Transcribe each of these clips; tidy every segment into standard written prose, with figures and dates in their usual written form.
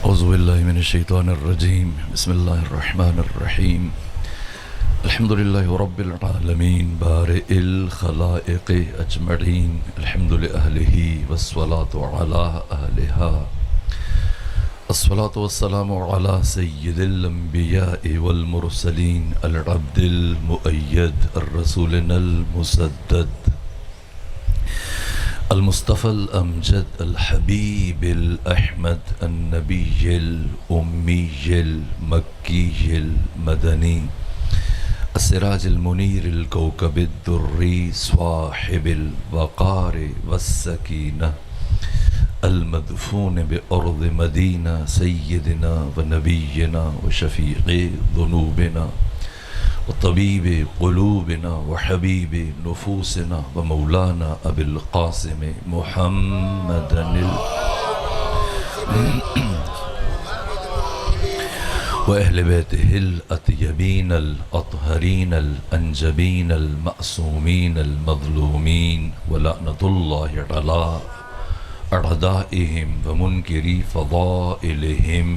اعوذ باللہ من الشیطان الرجیم بسم اللہ الرحمن الرحیم الحمد للہ رب العالمین بارئ الخلائق اجمعین الحمد لأہلہ والصلاة علی اہلہا الصلاة والسلام علی سید الانبیاء والمرسلین العبد المؤید الرسولنا المسدد المصطفى الأمجد الحبيب الأحمد النبي الأمي المكي المدني السراج المنير الكوكب الدري صاحب الوقار والسكينة المدفون بأرض مدينة سيدنا ونبينا وشفيع ذنوبنا وطبيب قلوبنا وحبيب نفوسنا ومولانا أبي القاسم محمد وأهل بيته الأطيبين الأطهرين الأنجبين المأسومين المظلومين ولعنة الله على أعدائهم ومنكري فضائلهم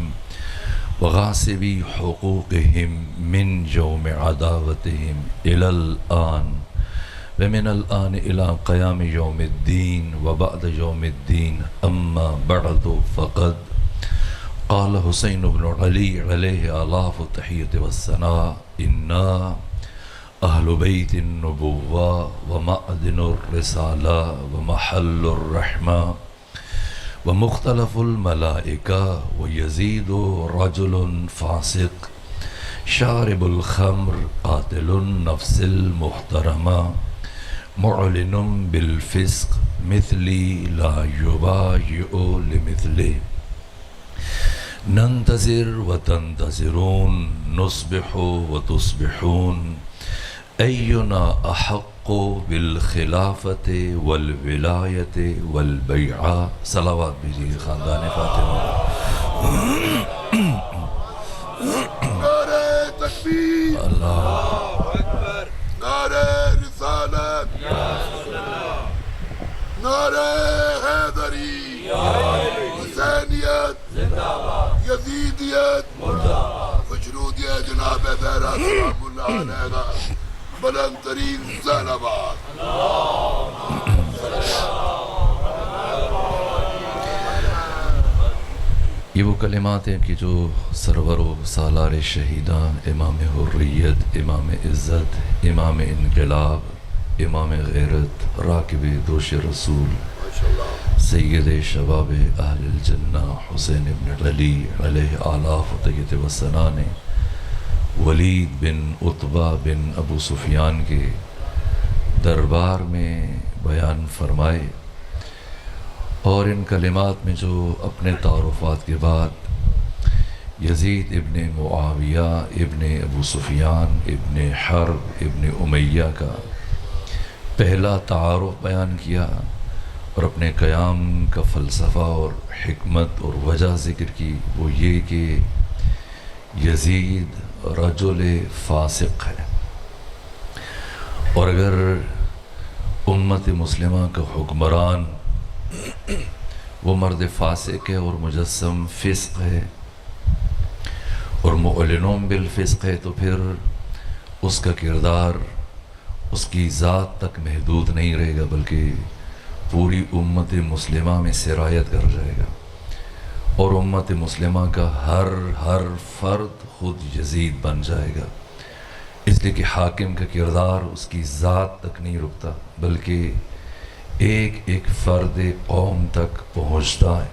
وغاصبي حقوقهم من يوم عداوتهم إلى الآن ومن الآن إلى قيام يوم الدين وبعد يوم الدين أما بعد فقد قال حسين بن علي عليه آلاف التحية والثناء إنا أهل بيت النبوة ومعدن الرسالة ومحل الرحمة ومختلف الملائكة ويزيد رجل فاسق شارب الخمر قاتل النفس المحترمة معلن بالفسق مثلي لا يبايع لمثله ننتظر وتنتظرون نصبح وتصبحون أينا أحق بالخلافة والولاية والبيعة صلوات بجی خاندان فاطمہ نعرہ تکبیر اللہ اکبر، نعرہ رسالت، نعرہ حیدری، حسینیت، یزیدیت، مشروطیہ جناب زہرا سلام اللہ علیہ بلند ترین زین آباد۔ یہ وہ کلمات ہیں کہ جو سرور و سالار شہیدان امام حریت، امام عزت، امام انقلاب، امام غیرت، راکب دوش رسول، سید شباب اہل الجنہ حسین بن علی علیہ آلاف طیت وسنا نے ولید بن عتبہ بن ابو سفیان کے دربار میں بیان فرمائے، اور ان کلمات میں جو اپنے تعارفات کے بعد یزید ابن معاویہ ابن ابو سفیان ابن حرب ابن امیہ کا پہلا تعارف بیان کیا اور اپنے قیام کا فلسفہ اور حکمت اور وجہ ذکر کی، وہ یہ کہ یزید رجل فاسق ہے، اور اگر امت مسلمہ کا حکمران وہ مرد فاسق ہے اور مجسم فسق ہے اور معلنون بالفسق ہے، تو پھر اس کا کردار اس کی ذات تک محدود نہیں رہے گا، بلکہ پوری امت مسلمہ میں سرایت کر جائے گا، اور امت مسلمہ کا ہر فرد خود یزید بن جائے گا، اس لیے کہ حاکم کا کردار اس کی ذات تک نہیں رکتا، بلکہ ایک ایک فرد قوم تک پہنچتا ہے۔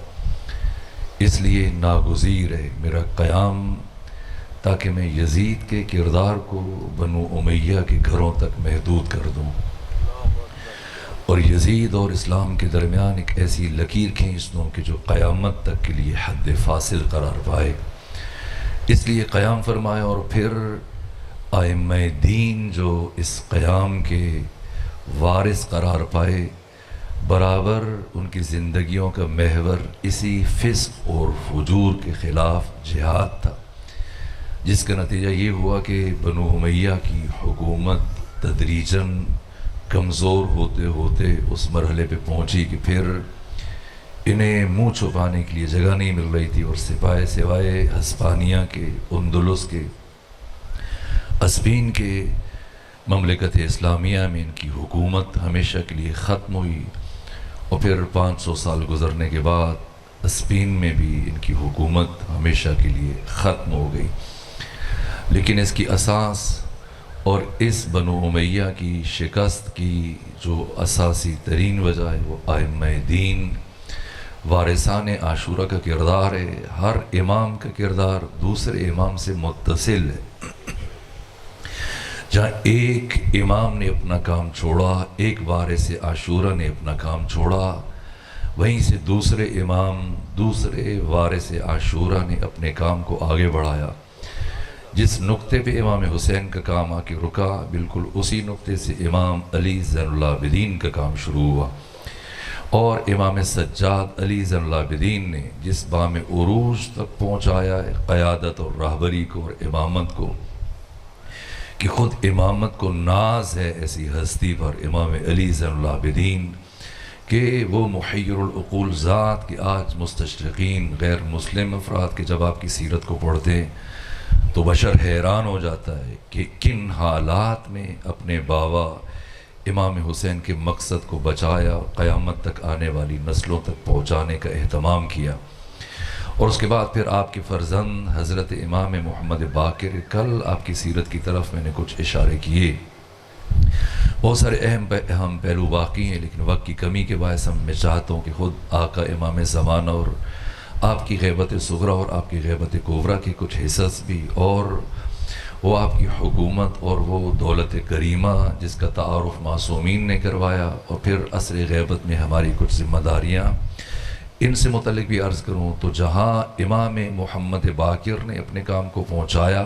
اس لیے ناگزیر ہے میرا قیام تاکہ میں یزید کے کردار کو بنو امیہ کے گھروں تک محدود کر دوں، اور یزید اور اسلام کے درمیان ایک ایسی لکیر کھینچ دوں کہ جو قیامت تک کے لیے حد فاصل قرار پائے۔ اس لیے قیام فرمایا، اور پھر ائمہ دین جو اس قیام کے وارث قرار پائے، برابر ان کی زندگیوں کا محور اسی فسق اور فجور کے خلاف جہاد تھا، جس کا نتیجہ یہ ہوا کہ بنو امیہ کی حکومت تدریجاً کمزور ہوتے ہوتے اس مرحلے پہ پہنچی کہ پھر انہیں منہ چھپانے کے لیے جگہ نہیں مل رہی تھی، اور سوائے ہسپانیہ کے، اندلس کے، اسپین کے مملکت اسلامیہ میں ان کی حکومت ہمیشہ کے لیے ختم ہوئی، اور پھر 500 سال گزرنے کے بعد اسپین میں بھی ان کی حکومت ہمیشہ کے لیے ختم ہو گئی۔ لیکن اس کی اساس اور اس بنو امیہ کی شکست کی جو اساسی ترین وجہ ہے وہ ائمہ دین، وارثان عاشورہ کا کردار ہے۔ ہر امام کا کردار دوسرے امام سے متصل ہے۔ جہاں ایک امام نے اپنا کام چھوڑا، ایک وارث عاشورہ نے اپنا کام چھوڑا، وہیں سے دوسرے امام، دوسرے وارث عاشورہ نے اپنے کام کو آگے بڑھایا۔ جس نقطے پہ امام حسین کا کام آ کے رکا، بالکل اسی نقطے سے امام علی زین العابدین کا کام شروع ہوا، اور امام سجاد علی زین العابدین نے جس بام عروج تک پہنچایا ہے قیادت اور رہبری کو اور امامت کو، کہ خود امامت کو ناز ہے ایسی ہستی پر امام علی زین العابدین کہ وہ محیر العقول ذات، کہ آج مستشرقین غیر مسلم افراد کے جب آپ کی سیرت کو پڑھتے ہیں تو بشر حیران ہو جاتا ہے کہ کن حالات میں اپنے باوا امام حسین کے مقصد کو بچایا، قیامت تک آنے والی نسلوں تک پہنچانے کا اہتمام کیا۔ اور اس کے بعد پھر آپ کے فرزند حضرت امام محمد باقر، کل آپ کی سیرت کی طرف میں نے کچھ اشارے کیے، بہت سارے اہم پہلو باقی ہیں، لیکن وقت کی کمی کے باعث میں چاہتا ہوں کہ خود آقا امام زمانہ اور آپ کی غیبت صغریٰ اور آپ کی غیبت کبریٰ کے کچھ حصص بھی، اور وہ آپ کی حکومت اور وہ دولت کریمہ جس کا تعارف معصومین نے کروایا، اور پھر عصر غیبت میں ہماری کچھ ذمہ داریاں، ان سے متعلق بھی عرض کروں۔ تو جہاں امام محمد باقر نے اپنے کام کو پہنچایا،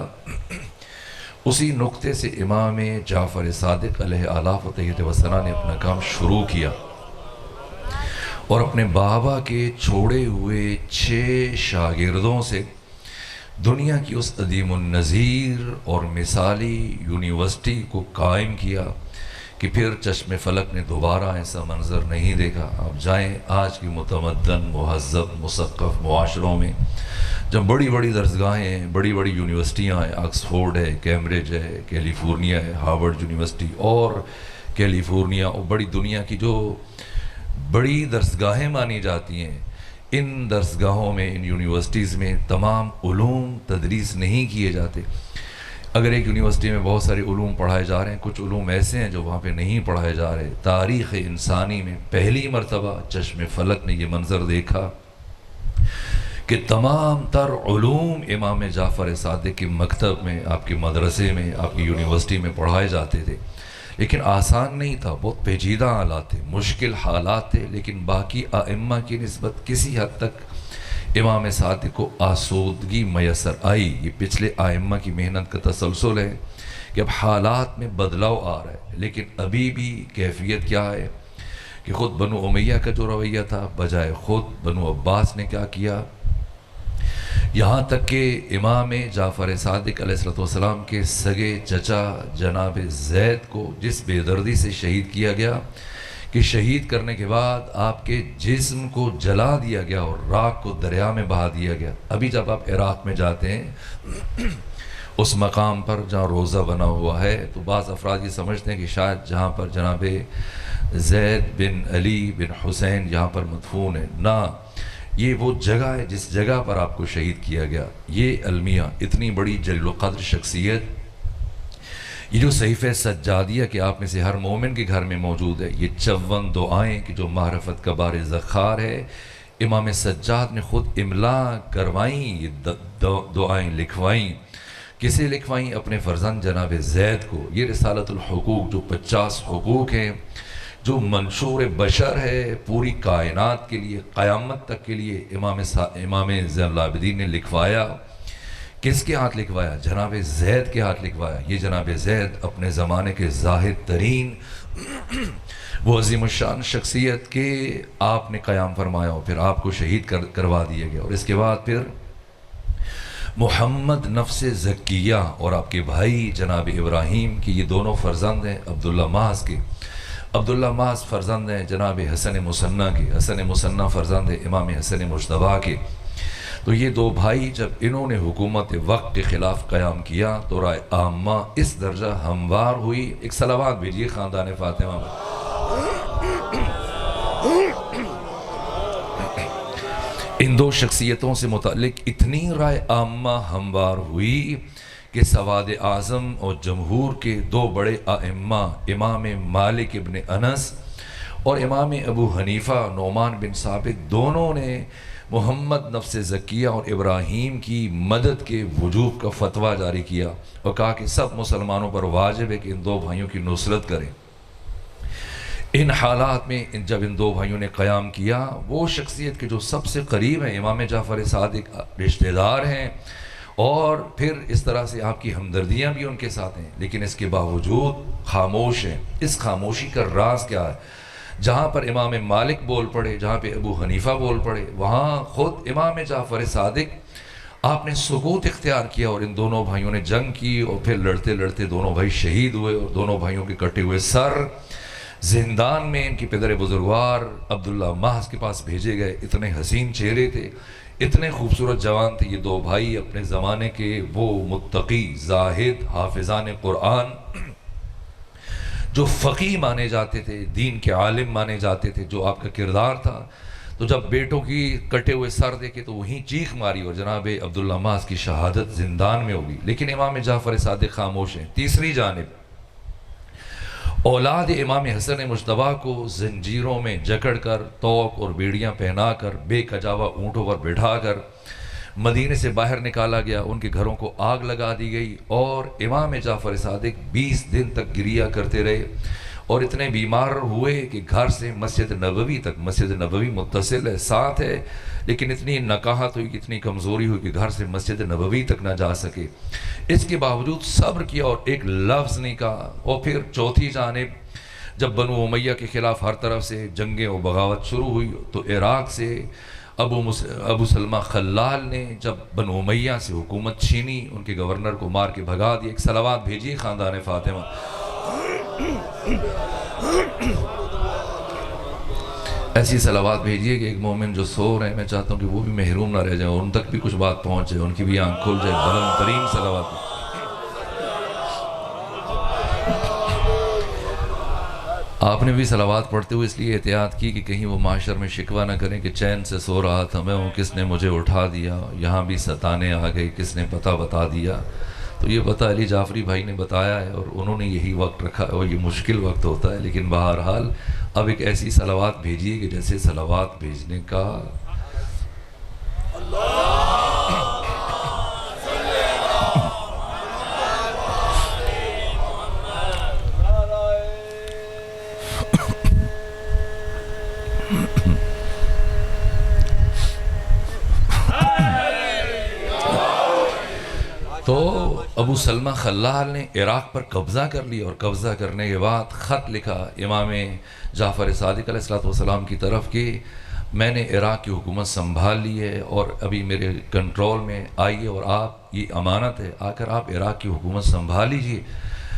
اسی نقطے سے امام جعفر صادق علیہ آلاف و تحیت وسنا نے اپنا کام شروع کیا، اور اپنے بابا کے چھوڑے ہوئے 6 شاگردوں سے دنیا کی اس عظیم النظیر اور مثالی یونیورسٹی کو قائم کیا کہ پھر چشم فلک نے دوبارہ ایسا منظر نہیں دیکھا۔ آپ جائیں آج کی متمدن، مہذب، مثقف معاشروں میں، جب بڑی بڑی درسگاہیں ہیں، بڑی بڑی یونیورسٹیاں ہیں، آکسفورڈ ہے، کیمبرج ہے، کیلیفورنیا ہے، ہارورڈ یونیورسٹی اور کیلیفورنیا، اور بڑی دنیا کی جو بڑی درسگاہیں مانی جاتی ہیں، ان درسگاہوں میں، ان یونیورسٹیز میں تمام علوم تدریس نہیں کیے جاتے۔ اگر ایک یونیورسٹی میں بہت سارے علوم پڑھائے جا رہے ہیں، کچھ علوم ایسے ہیں جو وہاں پہ نہیں پڑھائے جا رہے۔ تاریخ انسانی میں پہلی مرتبہ چشم فلک نے یہ منظر دیکھا کہ تمام تر علوم امام جعفر صادق کے مکتب میں، آپ کے مدرسے میں، آپ کی یونیورسٹی میں پڑھائے جاتے تھے، لیکن آسان نہیں تھا، بہت پیچیدہ حالات تھے، مشکل حالات تھے، لیکن باقی ائمہ کی نسبت کسی حد تک امام صادق کو آسودگی میسر آئی۔ یہ پچھلے ائمہ کی محنت کا تسلسل ہے کہ اب حالات میں بدلاؤ آ رہا ہے، لیکن ابھی بھی کیفیت کیا ہے کہ خود بنو امیہ کا جو رویہ تھا، بجائے خود بنو عباس نے کیا کیا، یہاں تک کہ امام جعفر صادق علیہ السلام کے سگے چچا جناب زید کو جس بے دردی سے شہید کیا گیا کہ شہید کرنے کے بعد آپ کے جسم کو جلا دیا گیا اور راکھ کو دریا میں بہا دیا گیا۔ ابھی جب آپ عراق میں جاتے ہیں، اس مقام پر جہاں روزہ بنا ہوا ہے، تو بعض افراد یہ سمجھتے ہیں کہ شاید جہاں پر جناب زید بن علی بن حسین یہاں پر مدفون ہے، نہ، یہ وہ جگہ ہے جس جگہ پر آپ کو شہید کیا گیا۔ یہ المیہ، اتنی بڑی جلیل القدر شخصیت، یہ جو صحیفہ سجادیہ کہ آپ میں سے ہر مومن کے گھر میں موجود ہے، یہ 54 دعائیں کہ جو معرفت کا بار ذخار ہے، امام سجاد نے خود املا کروائیں، یہ دعائیں لکھوائیں۔ کسے لکھوائیں؟ اپنے فرزند جناب زید کو۔ یہ رسالت الحقوق جو 50 حقوق ہیں، جو منشور بشر ہے پوری کائنات کے لیے، قیامت تک کے لیے، امام زین العابدین نے لکھوایا۔ کس کے ہاتھ لکھوایا؟ جناب زید کے ہاتھ لکھوایا۔ یہ جناب زید اپنے زمانے کے زاہد ترین وہ عظیم الشان شخصیت کے آپ نے قیام فرمایا، اور پھر آپ کو شہید کروا دیا گیا، اور اس کے بعد پھر محمد نفس زکیہ اور آپ کے بھائی جناب ابراہیم کی، یہ دونوں فرزند ہیں عبداللہ محض کے۔ عبداللہ محض فرزند ہیں جناب حسن مثنیٰ کے، حسن مثنیٰ فرزند امام حسن مجتبیٰ کے۔ تو یہ دو بھائی جب انہوں نے حکومت وقت کے خلاف قیام کیا تو رائے عامہ اس درجہ ہموار ہوئی۔ ایک صلوات بھیجیے خاندان فاطمہ پر۔ ان دو شخصیتوں سے متعلق اتنی رائے عامہ ہموار ہوئی کہ سواد اعظم اور جمہور کے دو بڑے ائمہ امام مالک ابن انس اور امام ابو حنیفہ نعمان بن ثابت دونوں نے محمد نفس زکیہ اور ابراہیم کی مدد کے وجوب کا فتویٰ جاری کیا اور کہا کہ سب مسلمانوں پر واجب ہے کہ ان دو بھائیوں کی نصرت کریں۔ ان حالات میں جب ان دو بھائیوں نے قیام کیا، وہ شخصیت کے جو سب سے قریب ہیں، امام جعفر صادق رشتہ دار ہیں، اور پھر اس طرح سے آپ کی ہمدردیاں بھی ان کے ساتھ ہیں، لیکن اس کے باوجود خاموش ہیں۔ اس خاموشی کا راز کیا ہے؟ جہاں پر امام مالک بول پڑے، جہاں پہ ابو حنیفہ بول پڑے، وہاں خود امام جعفر صادق آپ نے سکوت اختیار کیا، اور ان دونوں بھائیوں نے جنگ کی، اور پھر لڑتے لڑتے دونوں بھائی شہید ہوئے، اور دونوں بھائیوں کے کٹے ہوئے سر زندان میں ان کی پدر بزرگوار عبداللہ محض کے پاس بھیجے گئے۔ اتنے حسین چہرے تھے، اتنے خوبصورت جوان تھے یہ دو بھائی، اپنے زمانے کے وہ متقی زاہد حافظان قرآن جو فقیہ مانے جاتے تھے، دین کے عالم مانے جاتے تھے، جو آپ کا کردار تھا۔ تو جب بیٹوں کی کٹے ہوئے سر دیکھے تو وہیں چیخ ماری، اور جناب عبداللہ محض کی شہادت زندان میں ہوگی، لیکن امام جعفر صادق خاموش ہیں۔ تیسری جانب اولاد امام حسن مجتبیٰ کو زنجیروں میں جکڑ کر، توق اور بیڑیاں پہنا کر، بے کجاوہ اونٹوں پر بٹھا کر مدینے سے باہر نکالا گیا، ان کے گھروں کو آگ لگا دی گئی، اور امام جعفر صادق 20 دن تک گریہ کرتے رہے، اور اتنے بیمار ہوئے کہ گھر سے مسجد نبوی تک، مسجد نبوی متصل ہے، ساتھ ہے، لیکن اتنی نکاہت ہوئی، اتنی کمزوری ہوئی کہ گھر سے مسجد نبوی تک نہ جا سکے۔ اس کے باوجود صبر کیا اور ایک لفظ نہیں کہا۔ اور پھر چوتھی جانب جب بنو امیہ کے خلاف ہر طرف سے جنگیں و بغاوت شروع ہوئی، تو عراق سے ابو سلمہ خلال نے جب بنو امیہ سے حکومت چھینی، ان کے گورنر کو مار کے بھگا دیا۔ ایک صلوات بھیجیے خاندان فاطمہ۔ ایسی صلوات بھیجیے کہ ایک مومن جو سو رہے ہیں، میں چاہتا ہوں کہ وہ بھی محروم نہ رہ جائیں، اور ان تک بھی کچھ بات پہنچ جائے، ان کی بھی آنکھ کھل جائے۔ بلند ترین صلوات۔ آپ نے بھی صلوات پڑھتے ہوئے اس لیے احتیاط کی کہ کہیں وہ معاشر میں شکوہ نہ کریں کہ چین سے سو رہا تھا میں ہوں، کس نے مجھے اٹھا دیا، یہاں بھی ستانے آ گئے، کس نے پتہ بتا دیا۔ تو یہ پتہ علی جعفری بھائی نے بتایا ہے، اور انہوں نے یہی وقت رکھا ہے، اور یہ مشکل وقت ہوتا ہے، لیکن بہرحال اب ایک ایسی صلوات بھیجیے کہ جیسے صلوات بھیجنے کا تو ابو سلمہ خلال نے عراق پر قبضہ کر لیا، اور قبضہ کرنے کے بعد خط لکھا امام جعفر صادق علیہ السلام کی طرف کہ میں نے عراق کی حکومت سنبھال لی ہے، اور ابھی میرے کنٹرول میں آئیے، اور آپ یہ امانت ہے، آ کر آپ عراق کی حکومت سنبھال لیجئے۔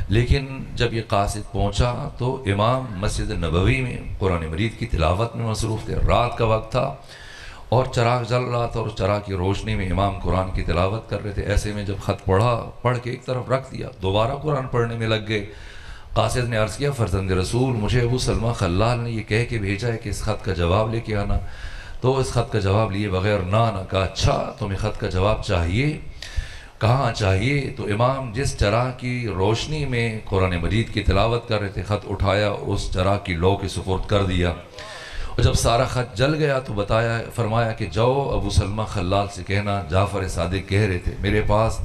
لیکن جب یہ قاصد پہنچا تو امام مسجد نبوی میں قرآن مجید کی تلاوت میں مصروف تھے، رات کا وقت تھا، اور چراغ جل رہا تھا، اور چراغ کی روشنی میں امام قرآن کی تلاوت کر رہے تھے۔ ایسے میں جب خط پڑھ کے ایک طرف رکھ دیا، دوبارہ قرآن پڑھنے میں لگ گئے۔ قاصد نے عرض کیا، فرزند رسول، مجھے ابو سلمہ خلال نے یہ کہہ کے بھیجا ہے کہ اس خط کا جواب لے کے آنا، تو اس خط کا جواب لیے بغیر نہ آنا۔ کہا اچھا تمہیں خط کا جواب چاہیے؟ کہاں چاہیے؟ تو امام جس چراغ کی روشنی میں قرآن مجید کی تلاوت کر رہے تھے، خط اٹھایا اور اس چراغ کی لو کے سپرد کر دیا، اور جب سارا خط جل گیا تو فرمایا کہ جاؤ ابو سلمہ خلال سے کہنا جعفر صادق کہہ رہے تھے میرے پاس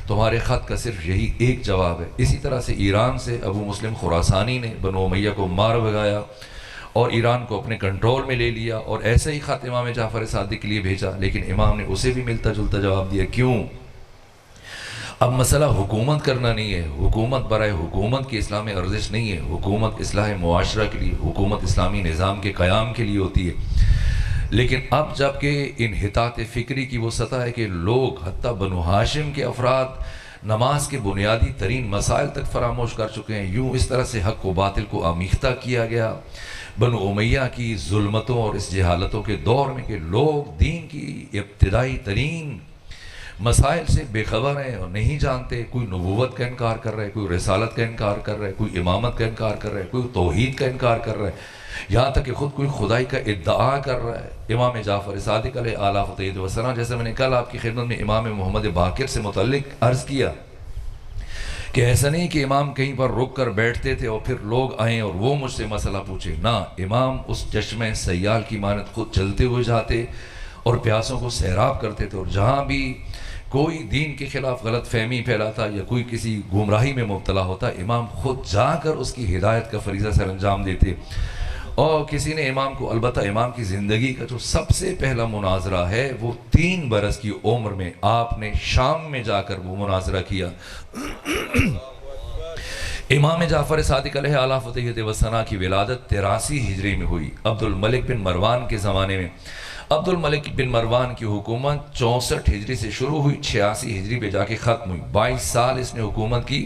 تمہارے خط کا صرف یہی ایک جواب ہے۔ اسی طرح سے ایران سے ابو مسلم خراسانی نے بنو امیہ کو مار بھگایا اور ایران کو اپنے کنٹرول میں لے لیا، اور ایسا ہی خط امام جعفر صادق کے لیے بھیجا، لیکن امام نے اسے بھی ملتا جلتا جواب دیا۔ کیوں؟ اب مسئلہ حکومت کرنا نہیں ہے، حکومت برائے حکومت کی اسلام میں ارزش نہیں ہے، حکومت اصلاح معاشرہ کے لیے، حکومت اسلامی نظام کے قیام کے لیے ہوتی ہے۔ لیکن اب جب کہ انحطاط فکری کی وہ سطح ہے کہ لوگ حتیٰ بنو ہاشم کے افراد نماز کے بنیادی ترین مسائل تک فراموش کر چکے ہیں. یوں اس طرح سے حق و باطل کو آمیختہ کیا گیا بنو امیہ کی ظلمتوں اور اس جہالتوں کے دور میں کہ لوگ دین کی ابتدائی ترین مسائل سے بے خبر ہیں اور نہیں جانتے. کوئی نبوت کا انکار کر رہا ہے, کوئی رسالت کا انکار کر رہا ہے, کوئی امامت کا انکار کر رہا ہے, کوئی توحید کا انکار کر رہا ہے, یہاں تک کہ خود کوئی خدائی کا ادعا کر رہا ہے. امام جعفر صادق علیہ آلاف و تیت وسلم, جیسے میں نے کل آپ کی خدمت میں امام محمد باقر سے متعلق عرض کیا کہ ایسا نہیں کہ امام کہیں پر رک کر بیٹھتے تھے اور پھر لوگ آئیں اور وہ مجھ سے مسئلہ پوچھیں. نہ, امام اس چشمے سیال کی مانند خود چلتے ہوئے جاتے اور پیاسوں کو سیراب کرتے تھے, اور جہاں بھی کوئی دین کے خلاف غلط فہمی پھیلاتا یا کوئی کسی گمراہی میں مبتلا ہوتا, امام خود جا کر اس کی ہدایت کا فریضہ سر انجام دیتے. اور کسی نے امام کو, البتہ امام کی زندگی کا جو سب سے پہلا مناظرہ ہے وہ 3 برس کی عمر میں آپ نے شام میں جا کر وہ مناظرہ کیا. امام جعفر صادق علیہ آلاف و تیت وسلم کی ولادت 83 ہجری میں ہوئی, عبد الملک بن مروان کے زمانے میں. عبد الملک بن مروان کی حکومت 64 ہجری سے شروع ہوئی, 86 ہجری پہ جا کے ختم ہوئی. 22 سال اس نے حکومت کی.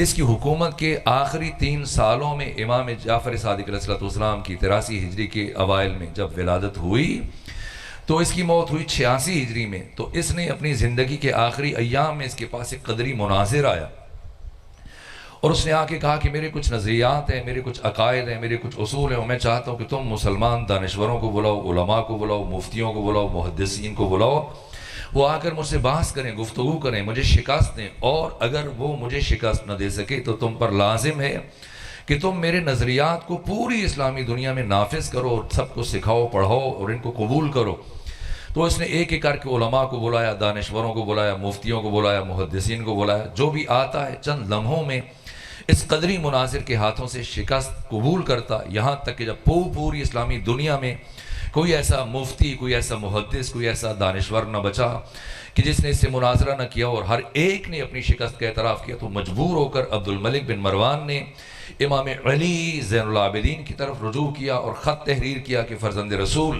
اس کی حکومت کے آخری 3 سالوں میں امام جعفر صادق علیہ السلام کی 83 ہجری کے اوائل میں جب ولادت ہوئی تو اس کی موت ہوئی 86 ہجری میں. تو اس نے اپنی زندگی کے آخری ایام میں اس کے پاس ایک قدری مناظر آیا اور اس نے آ کے کہا کہ میرے کچھ نظریات ہیں, میرے کچھ عقائد ہیں, میرے کچھ اصول ہیں, اور میں چاہتا ہوں کہ تم مسلمان دانشوروں کو بلاؤ, علماء کو بلاؤ, مفتیوں کو بلاؤ, محدثین کو بلاؤ, وہ آ کر مجھ سے بحث کریں, گفتگو کریں, مجھے شکست دیں, اور اگر وہ مجھے شکست نہ دے سکے تو تم پر لازم ہے کہ تم میرے نظریات کو پوری اسلامی دنیا میں نافذ کرو اور سب کو سکھاؤ, پڑھاؤ اور ان کو قبول کرو. تو اس نے ایک ایک کر کے علماء کو بلایا, دانشوروں کو بلایا, مفتیوں کو بلایا, محدثین کو بلایا. جو بھی آتا ہے چند لمحوں میں اس قدری مناظر کے ہاتھوں سے شکست قبول کرتا, یہاں تک کہ جب پوری اسلامی دنیا میں کوئی ایسا مفتی, کوئی ایسا محدث, کوئی ایسا دانشور نہ بچا کہ جس نے اس سے مناظرہ نہ کیا اور ہر ایک نے اپنی شکست کا اعتراف کیا, تو مجبور ہو کر عبد الملک بن مروان نے امام علی زین العابدین کی طرف رجوع کیا اور خط تحریر کیا کہ فرزند رسول,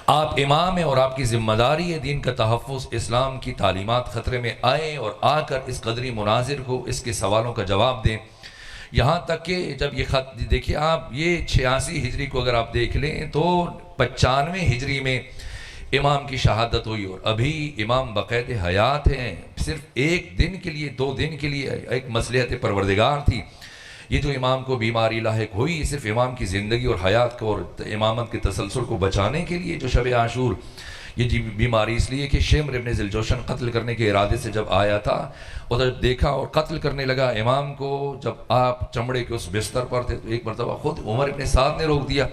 آپ امام ہیں اور آپ کی ذمہ داری ہے دین کا تحفظ, اسلام کی تعلیمات خطرے میں آئیں اور آ کر اس قدری مناظر کو اس کے سوالوں کا جواب دیں. یہاں تک کہ جب یہ خط دیکھیے آپ, یہ 86 ہجری کو اگر آپ دیکھ لیں تو 95 ہجری میں امام کی شہادت ہوئی, اور ابھی امام بقید حیات ہیں. صرف 1 دن کے لیے, 2 دن کے لیے ایک مصلحت پروردگار تھی. یہ جو امام کو بیماری لاحق ہوئی صرف امام کی زندگی اور حیات کو اور امامت کے تسلسل کو بچانے کے لیے, جو شب عاشور, یہ بیماری اس لیے کہ شمر ابن ذوالجوشن قتل کرنے کے ارادے سے جب آیا تھا اور جب دیکھا اور قتل کرنے لگا امام کو, جب آپ چمڑے کے اس بستر پر تھے, تو ایک مرتبہ خود عمر ابن سعد نے روک دیا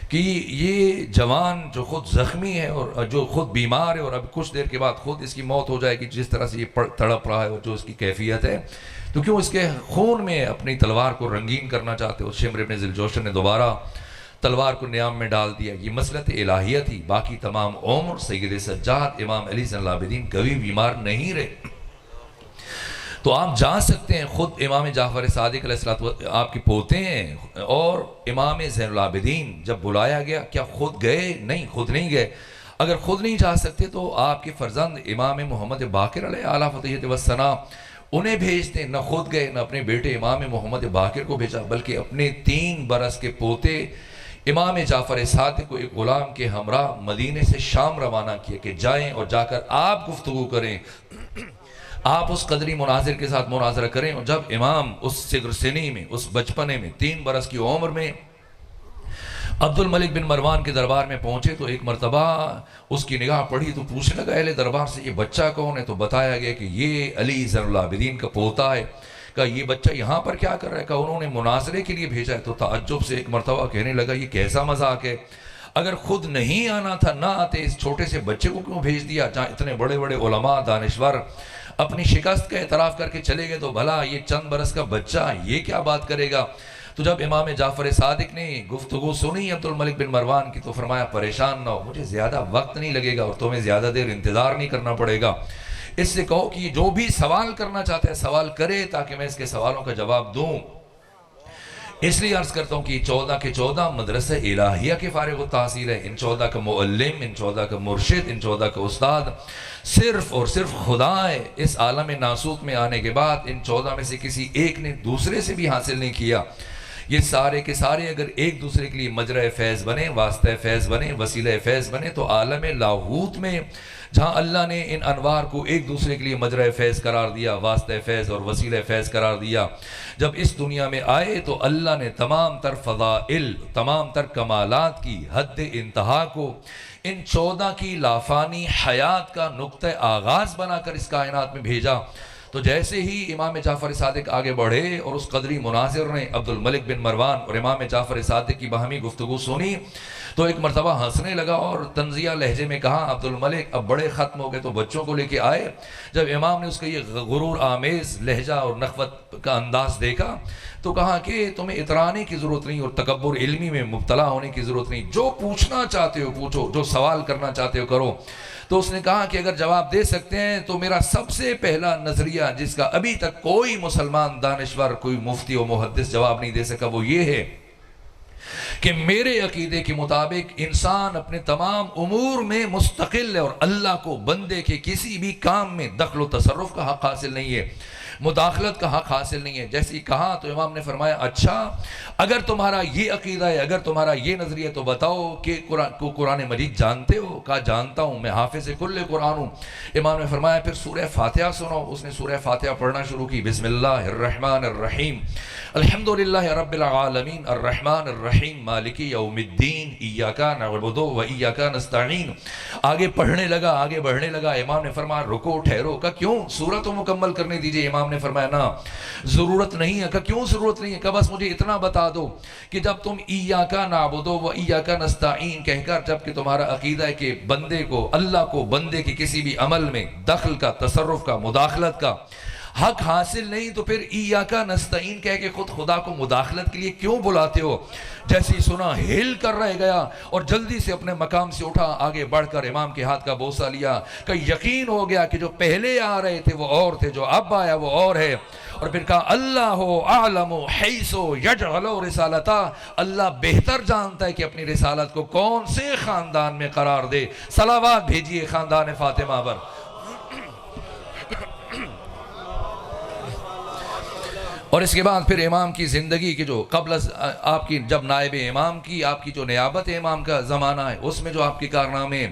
کہ یہ جوان جو خود زخمی ہے اور جو خود بیمار ہے اور اب کچھ دیر کے بعد خود اس کی موت ہو جائے گی, جس طرح سے یہ تڑپ رہا ہے اور جو اس کی کیفیت ہے, تو کیوں اس کے خون میں اپنی تلوار کو رنگین کرنا چاہتے ہو. شمر ابن ذوالجوشن نے دوبارہ تلوار کو نیام میں ڈال دیا. یہ مصلحت الہیہ تھی. باقی تمام عمر سید سجاد امام علی زین العابدین کبھی بیمار نہیں رہے. تو آپ جا سکتے ہیں, خود امام جعفر صادق علیہ السلام آپ کے پوتے ہیں, اور امام زین العابدین جب بلایا گیا کیا خود گئے؟ نہیں, خود نہیں گئے. اگر خود نہیں جا سکتے تو آپ کے فرزند امام محمد باقر علیہ آلاف و تیت وسلام انہیں بھیجتے. نہ خود گئے, نہ اپنے بیٹے امام محمد باقر کو بھیجا, بلکہ اپنے 3 برس کے پوتے امام جعفر صادق کو ایک غلام کے ہمراہ مدینے سے شام روانہ کیا کہ جائیں اور جا کر آپ گفتگو کریں, آپ اس قدری مناظر کے ساتھ مناظرہ کریں. اور جب امام اس صغر سنی میں, اس بچپنے میں, 3 برس کی عمر میں عبد الملک بن مروان کے دربار میں پہنچے تو ایک مرتبہ اس کی نگاہ پڑھی تو پوچھنے لگا اہل دربار سے, یہ بچہ کون ہے؟ تو بتایا گیا کہ یہ علی زین العابدین کا پوتا ہے. کہا یہ بچہ یہاں پر کیا کر رہا ہے؟ کہا انہوں نے مناظرے کے لیے بھیجا ہے. تو تعجب سے ایک مرتبہ کہنے لگا یہ کیسا مذاق ہے, اگر خود نہیں آنا تھا نہ آتے, اس چھوٹے سے بچے کو کیوں بھیج دیا جہاں اتنے بڑے بڑے علماء دانشور اپنی شکست کا اعتراف کر کے چلے گئے, تو بھلا یہ چند برس کا بچہ یہ کیا بات کرے گا؟ تو جب امام جعفر صادق نے گفتگو سنی عبد الملک بن مروان کی تو فرمایا پریشان نہ ہو, مجھے زیادہ وقت نہیں لگے گا اور تمہیں زیادہ دیر انتظار نہیں کرنا پڑے گا. اس سے کہو کہ جو بھی سوال کرنا چاہتا ہے سوال کرے تاکہ میں اس کے سوالوں کا جواب دوں. اس لیے عرض کرتا ہوں کہ 14 کے 14 مدرسہ الہیہ کے فارغ التحصیل ہے، ان 14 کا معلم، ان 14 کا مرشد، ان 14 کا استاد صرف اور صرف خدا ہے۔ اس عالم ناسوت میں آنے کے بعد ان 14 میں سے کسی ایک نے دوسرے سے بھی حاصل نہیں کیا۔ یہ سارے کے سارے اگر ایک دوسرے کے لیے مجرى فیض بنے، واسطہ فیض بنے، وسیلہ فیض بنے، تو عالم لاہوت میں جہاں اللہ نے ان انوار کو ایک دوسرے کے لیے مجرى فیض قرار دیا، واسطہ فیض اور وسیلہ فیض قرار دیا، جب اس دنیا میں آئے تو اللہ نے تمام تر فضائل، تمام تر کمالات کی حد انتہا کو ان 14 کی لافانی حیات کا نقطہ آغاز بنا کر اس کائنات میں بھیجا۔ تو جیسے ہی امام جعفر صادق آگے بڑھے اور اس قدری مناظر نے عبد الملک بن مروان اور امام جعفر صادق کی باہمی گفتگو سنی تو ایک مرتبہ ہنسنے لگا اور تنزیہ لہجے میں کہا، عبد الملک اب بڑے ختم ہو گئے تو بچوں کو لے کے آئے۔ جب امام نے اس کا یہ غرور آمیز لہجہ اور نخوت کا انداز دیکھا تو کہا کہ تمہیں اترانے کی ضرورت نہیں اور تکبر علمی میں مبتلا ہونے کی ضرورت نہیں، جو پوچھنا چاہتے ہو پوچھو، جو سوال کرنا چاہتے ہو کرو۔ تو اس نے کہا کہ اگر جواب دے سکتے ہیں تو میرا سب سے پہلا نظریہ جس کا ابھی تک کوئی مسلمان دانشور، کوئی مفتی و محدث جواب نہیں دے سکا، وہ یہ ہے کہ میرے عقیدے کے مطابق انسان اپنے تمام امور میں مستقل ہے اور اللہ کو بندے کے کسی بھی کام میں دخل و تصرف کا حق حاصل نہیں ہے، مداخلت کا حق حاصل نہیں ہے۔ جیسے کہا تو امام نے فرمایا، اچھا اگر تمہارا یہ عقیدہ ہے، اگر تمہارا یہ نظریہ، تو بتاؤ کہ قرآن مجید جانتے ہو؟ کہا جانتا ہوں، میں حافظ کل قرآن ہوں۔ امام نے فرمایا پھر سورہ فاتحہ سنو۔ اس نے سورہ فاتحہ پڑھنا شروع کی، بسم اللہ الرحمن الرحیم، الحمدللہ رب العالمین الرحمن الرحیم مالک یوم الدین ایاک نعبد و ایاک نستعین۔ آگے پڑھنے لگا، آگے بڑھنے لگا۔ امام نے فرمایا رکو، ٹھہرو۔ کہا کیوں؟ سورہ تو مکمل کرنے دیجئے۔ امام نے فرمایا نا، ضرورت نہیں ہے۔ کہا کیوں ضرورت نہیں ہے؟ کہا بس مجھے اتنا بتا دو کہ جب تم ایاک نعبد و ایاک نستعین کہہ کر، جب کہ تمہارا عقیدہ ہے کہ بندے کو، اللہ کو بندے کے کسی بھی عمل میں دخل کا، تصرف کا، مداخلت کا حق حاصل نہیں، تو پھر ایاک نستعین کہہ کے خود خدا کو مداخلت کے لیے کیوں بلاتے ہو؟ جیسے ہی سنا ہل کر رہ گیا اور جلدی سے اپنے مقام سے اٹھا، آگے بڑھ کر امام کے ہاتھ کا بوسہ لیا کہ یقین ہو گیا کہ جو پہلے آ رہے تھے وہ اور تھے، جو اب آیا وہ اور ہے۔ اور پھر کہا اللہ اعلم حیث یجعل رسالتہ، اللہ بہتر جانتا ہے کہ اپنی رسالت کو کون سے خاندان میں قرار دے۔ صلوات بھیجیے خاندان فاطمہ پر۔ اور اس کے بعد پھر امام کی زندگی کے جو قبل آپ کی جب نائب امام کی آپ کی جو نیابت امام کا زمانہ ہے، اس میں جو آپ کے کارنامے،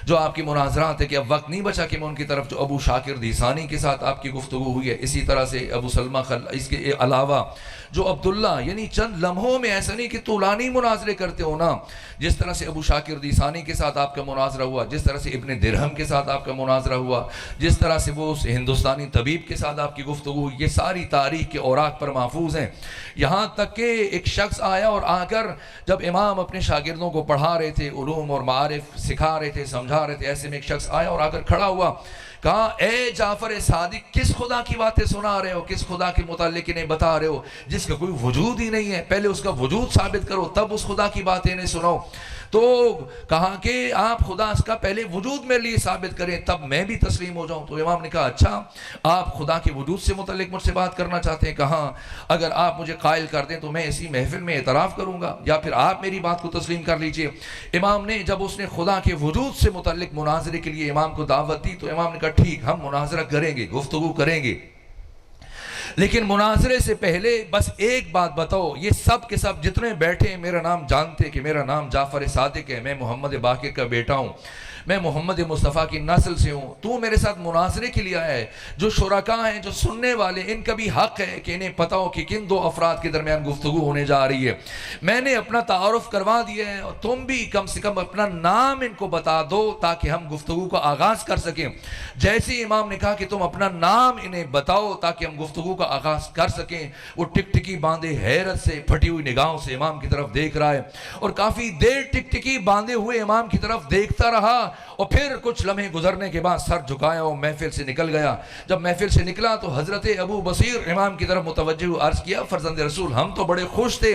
جو آپ کی مناظرات ہے، کہ اب وقت نہیں بچا کہ میں ان کی طرف، جو ابو شاکر دیسانی کے ساتھ آپ کی گفتگو ہوئی ہے، اسی طرح سے ابو سلمہ اس کے علاوہ جو عبداللہ، یعنی چند لمحوں میں، ایسا نہیں کہ طولانی مناظرے کرتے ہو نا، جس طرح سے ابو شاکر دیسانی کے ساتھ آپ کا مناظرہ ہوا، جس طرح سے ابن درہم کے ساتھ آپ کا مناظرہ ہوا، جس طرح سے وہ ہندوستانی طبیب کے ساتھ آپ کی گفتگو ہوئی، یہ ساری تاریخ کے اوراق پر محفوظ ہیں۔ یہاں تک کہ ایک شخص آیا اور آ کر جب امام اپنے شاگردوں کو پڑھا رہے تھے، علوم اور معارف سکھا رہے تھے، سمجھا رہے تھے، ایسے میں ایک شخص آیا اور آ کر کھڑا ہوا، کہا اے جعفر صادق، کس خدا کی باتیں سنا رہے ہو، کس خدا کے متعلق انہیں بتا رہے ہو جس کا کوئی وجود ہی نہیں ہے؟ پہلے اس کا وجود ثابت کرو، تب اس خدا کی باتیں انہیں سناؤ۔ تو کہا کہ آپ خدا اس کا پہلے وجود میرے لیے ثابت کریں، تب میں بھی تسلیم ہو جاؤں۔ تو امام نے کہا اچھا آپ خدا کے وجود سے متعلق مجھ سے بات کرنا چاہتے ہیں؟ کہا اگر آپ مجھے قائل کر دیں تو میں اسی محفل میں اعتراف کروں گا، یا پھر آپ میری بات کو تسلیم کر لیجئے۔ امام نے جب اس نے خدا کے وجود سے متعلق مناظرے کے لیے امام کو دعوت دی تو امام نے کہا ٹھیک، ہم مناظرہ کریں گے، گفتگو کریں گے، لیکن مناظرے سے پہلے بس ایک بات بتاؤ، یہ سب کے سب جتنے بیٹھے ہیں میرا نام جانتے کہ میرا نام جعفر صادق ہے، میں محمد باقر کا بیٹا ہوں، میں محمد مصطفیٰ کی نسل سے ہوں، تو میرے ساتھ مناظرے کے لیے آیا ہے۔ جو شرکاء ہیں، جو سننے والے، ان کا بھی حق ہے کہ انہیں پتا ہو کہ کن دو افراد کے درمیان گفتگو ہونے جا رہی ہے۔ میں نے اپنا تعارف کروا دیا ہے اور تم بھی کم سے کم اپنا نام ان کو بتا دو تاکہ ہم گفتگو کا آغاز کر سکیں۔ جیسے امام نے کہا کہ تم اپنا نام انہیں بتاؤ تاکہ ہم گفتگو کا آغاز کر سکیں، وہ ٹک ٹکی باندھے حیرت سے پھٹی ہوئی نگاہوں سے امام کی طرف دیکھ رہا ہے اور کافی دیر ٹک ٹکی باندھے ہوئے امام کی طرف دیکھتا رہا اور پھر کچھ لمحے گزرنے کے بعد سر جھکایا اور محفل سے نکل گیا۔ جب محفل سے نکلا تو حضرت ابو بصیر امام کی طرف متوجہ عرض کیا فرزند رسول ہم تو بڑے خوش تھے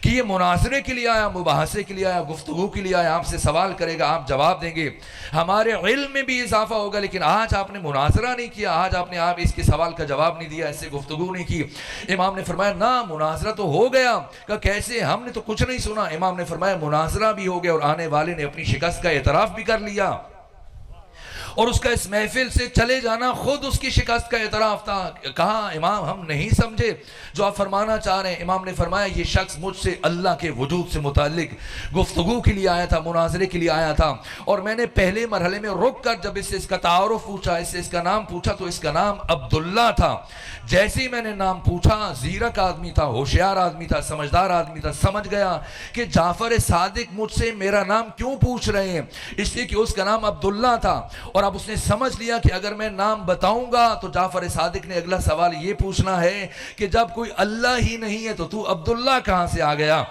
کہ یہ مناظرے کے لیے آیا، مباحثے کے لیے آیا، گفتگو کے لیے آیا، آپ سے سوال کرے گا، آپ جواب دیں گے، ہمارے علم میں بھی اضافہ ہوگا، لیکن آج آپ نے مناظرہ نہیں کیا، آج آپ نے اس کے سوال کا جواب نہیں دیا، اس سے گفتگو نہیں کی۔ امام نے فرمایا نہ مناظرہ تو ہو گیا۔ کہا کیسے؟ ہم نے تو کچھ نہیں سنا۔ امام نے فرمایا مناظرہ بھی ہو گیا اور آنے والے نے اپنی شکست کا اعتراف بھی کر لیا، اور اس کا اس محفل سے چلے جانا خود اس کی شکست کا اعتراف تھا۔ کہا امام ہم نہیں سمجھے جو آپ فرمانا چاہ رہے ہیں۔ امام نے فرمایا یہ شخص مجھ سے اللہ کے وجود سے متعلق گفتگو کے لیے آیا تھا، مناظرے کے لیے آیا تھا، اور میں نے پہلے مرحلے میں رک کر جب اس سے اس کا تعارف پوچھا، اس سے اس کا نام پوچھا تو اس کا نام عبداللہ تھا۔ جیسے ہی میں نے نام پوچھا، زیرک آدمی تھا، ہوشیار آدمی تھا، سمجھدار آدمی تھا، سمجھ گیا کہ جعفر صادق مجھ سے میرا نام کیوں پوچھ رہے ہیں، اس لیے کہ اس کا نام عبداللہ تھا، اور اب اس نے سمجھ لیا کہ اگر میں نام بتاؤں گا تو جعفر صادق نے اگلا سوال یہ پوچھنا ہے کہ جب کوئی اللہ ہی نہیں ہے تو عبداللہ کہاں سے آ گیا؟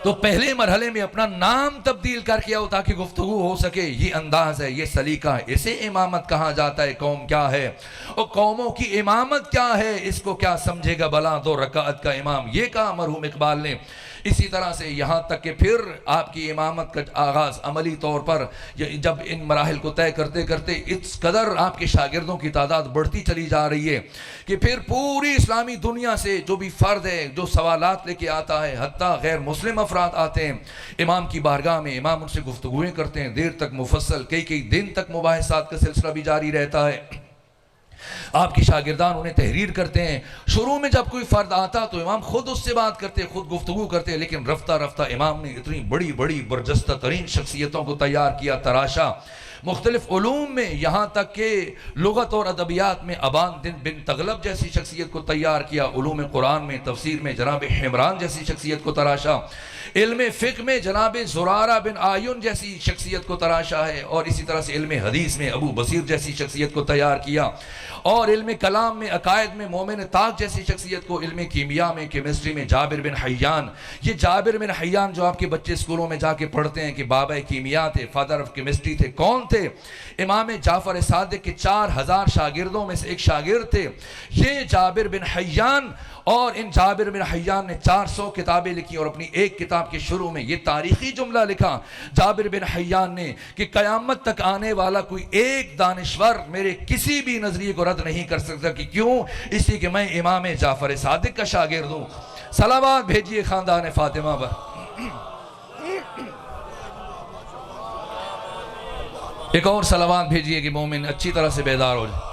تو پہلے مرحلے میں اپنا نام تبدیل کر کے آؤ تاکہ گفتگو ہو سکے۔ یہ انداز ہے، یہ سلیقہ ہے، اسے امامت کہا جاتا ہے۔ قوم کیا ہے اور قوموں کی امامت کیا ہے، اس کو کیا سمجھے گا بلا 2 رکعت کا امام، یہ کہا مرحوم اقبال نے۔ اسی طرح سے یہاں تک کہ پھر آپ کی امامت کا آغاز عملی طور پر جب ان مراحل کو طے کرتے کرتے اس قدر آپ کے شاگردوں کی تعداد بڑھتی چلی جا رہی ہے کہ پھر پوری اسلامی دنیا سے جو بھی فرد ہے جو سوالات لے کے آتا ہے، حتیٰ غیر مسلم افراد آتے ہیں امام کی بارگاہ میں، امام ان سے گفتگویں کرتے ہیں دیر تک مفصل، کئی دن تک مباحثات کا سلسلہ بھی جاری رہتا ہے۔ آپ کی شاگردان انہیں تحریر کرتے ہیں۔ شروع میں جب کوئی فرد آتا تو امام خود اس سے بات کرتے، خود گفتگو کرتے، لیکن رفتہ رفتہ امام نے اتنی بڑی بڑی برجستہ ترین شخصیتوں کو تیار کیا، تراشا مختلف علوم میں، یہاں تک کہ لغت اور ادبیات میں ابان بن تغلب جیسی شخصیت کو تیار کیا، علوم قرآن میں، تفسیر میں جناب حمران جیسی شخصیت کو تراشا، علم فقہ میں جناب زرارہ بن آیون جیسی شخصیت کو تراشا ہے، اور اسی طرح سے علم حدیث میں ابو بصیر جیسی شخصیت کو تیار کیا، اور علم کلام میں عقائد میں مومن طاق جیسی شخصیت کو، علم کیمیا میں، کیمسٹری میں جابر بن حیان۔ یہ جابر بن حیان جو آپ کے بچے اسکولوں میں جا کے پڑھتے ہیں کہ بابا کیمیا تھے، فادر آف کیمسٹری تھے، کون تھے؟ امام جعفر صادق کے 4000 شاگردوں میں سے ایک شاگرد تھے یہ جابر بن حیان، اور ان جابر بن حیان نے 400 کتابیں لکھی، اور اپنی ایک کتاب کے شروع میں یہ تاریخی جملہ لکھا جابر بن حیان نے کہ قیامت تک آنے والا کوئی ایک دانشور میرے کسی بھی نظریے کو رد نہیں کر سکتا، کہ کیوں؟ اس لیے کہ میں امام جعفر صادق کا شاگرد ہوں۔ صلوات بھیجئے خاندان فاطمہ پر۔ ایک اور صلوات بھیجئے کہ مومن اچھی طرح سے بیدار ہو جائے۔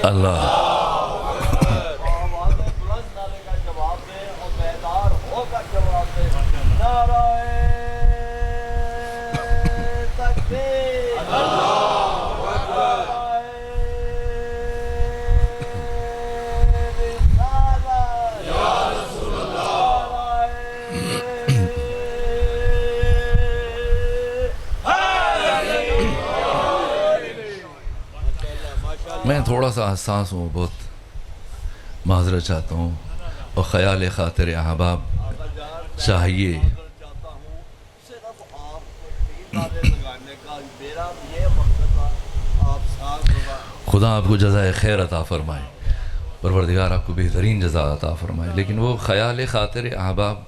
اللہ میں تھوڑا سا حساس ہوں، بہت معذرت چاہتا ہوں، اور خیال خاطر احباب چاہیے خدا آپ کو جزائے خیر عطا فرمائے، پروردگار آپ کو بہترین جزا عطا فرمائے، لیکن وہ خیال خاطر احباب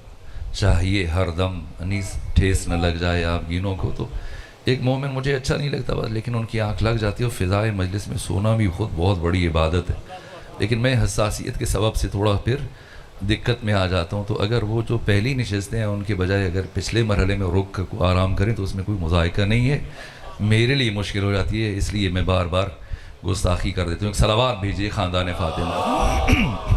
چاہیے ہر دم، انیس ٹھیس نہ لگ جائے آپ گینوں کو۔ تو ایک مومن مجھے اچھا نہیں لگتا بس، لیکن ان کی آنکھ لگ جاتی ہے، اور فضائے مجلس میں سونا بھی خود بہت بڑی عبادت ہے، لیکن میں حساسیت کے سبب سے تھوڑا پھر دقت میں آ جاتا ہوں۔ تو اگر وہ جو پہلی نشستیں ہیں ان کے بجائے اگر پچھلے مرحلے میں رک کر آرام کریں تو اس میں کوئی مذائقہ نہیں ہے، میرے لیے مشکل ہو جاتی ہے، اس لیے میں بار بار گستاخی کر دیتا ہوں۔ ایک صلوات بھیجیے خاندان فاطمہ۔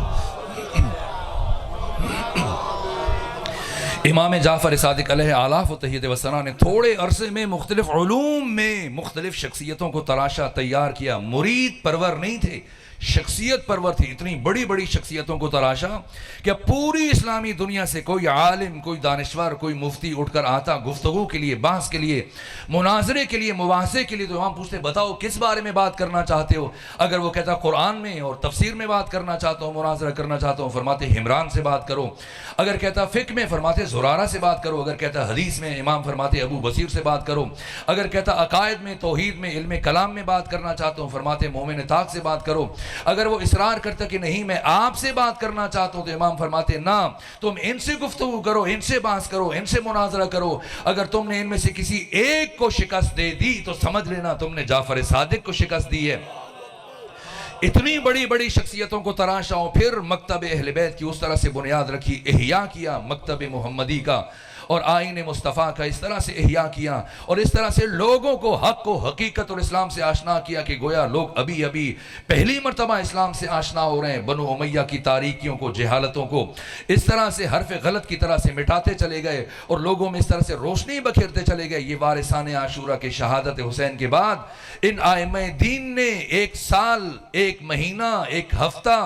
امام جعفر صادق علیہ آلاف و تحیت و ثنا نے تھوڑے عرصے میں مختلف علوم میں مختلف شخصیتوں کو تراشا، تیار کیا، مرید پرور نہیں تھے، شخصیت پرور تھی، اتنی بڑی بڑی شخصیتوں کو تراشا کہ پوری اسلامی دنیا سے کوئی عالم، کوئی دانشور، کوئی مفتی اٹھ کر آتا گفتگو کے لیے، بحث کے لیے، مناظرے کے لیے، مباحثے کے لیے، تو امام پوچھتے بتاؤ کس بارے میں بات کرنا چاہتے ہو؟ اگر وہ کہتا قرآن میں اور تفسیر میں بات کرنا چاہتا ہوں، مناظرہ کرنا چاہتا ہوں، فرماتے حمران سے بات کرو۔ اگر کہتا فقہ میں، فرماتے زرارہ سے بات کرو۔ اگر کہتا حدیث میں، امام فرماتے ابو بصیر سے بات کرو۔ اگر کہتا عقائد میں، توحید میں، علم کلام میں بات کرنا چاہتا ہوں، فرماتے مومن طاق سے بات کرو۔ اگر وہ اصرار کرتا کہ نہیں میں آپ سے بات کرنا چاہتا ہوں، تو امام فرماتے نہ، تم ان سے گفتگو کرو، ان سے بحث کرو، ان سے مناظرہ کرو۔ اگر تم نے ان میں سے کسی ایک کو شکست دے دی تو سمجھ لینا تم نے جعفر صادق کو شکست دی ہے۔ اتنی بڑی بڑی شخصیتوں کو تراشا، اور پھر مکتب اہل بیت کی اس طرح سے بنیاد رکھی، احیاء کیا مکتب محمدی کا، اور آئین مصطفیٰ کا اس طرح سے احیاء کیا، اور اس طرح سے لوگوں کو حق و حقیقت اور اسلام سے آشنا کیا کہ گویا لوگ ابھی ابھی پہلی مرتبہ اسلام سے آشنا ہو رہے ہیں۔ بنو امیہ کی تاریکیوں کو، جہالتوں کو اس طرح سے حرف غلط کی طرح سے مٹاتے چلے گئے، اور لوگوں میں اس طرح سے روشنی بکھیرتے چلے گئے۔ یہ وارثان عاشورہ کے شہادت حسین کے بعد ان ائمہ دین نے ایک سال، ایک مہینہ، ایک ہفتہ،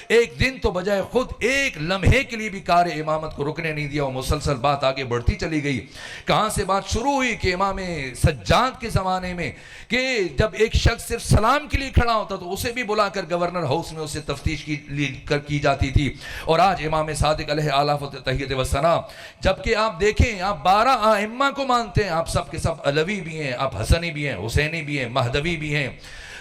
ایک دن تو بجائے خود ایک لمحے کے لیے بھی کار امامت کو رکنے نہیں دیا، اور مسلسل بات آگے بڑھتی چلی گئی۔ کہاں سے بات شروع ہوئی کہ امام سجاد کے زمانے میں کہ جب ایک شخص صرف سلام کے لیے کھڑا ہوتا تو اسے بھی بلا کر گورنر ہاؤس میں اسے تفتیش کی جاتی تھی، اور آج امام صادق علیہ آلاف و تحیت و ثنا، جبکہ آپ دیکھیں آپ 12 ائمہ کو مانتے ہیں، آپ سب کے سب علوی بھی ہیں، آپ حسنی بھی ہیں، حسینی بھی ہیں، مہدوی بھی ہیں،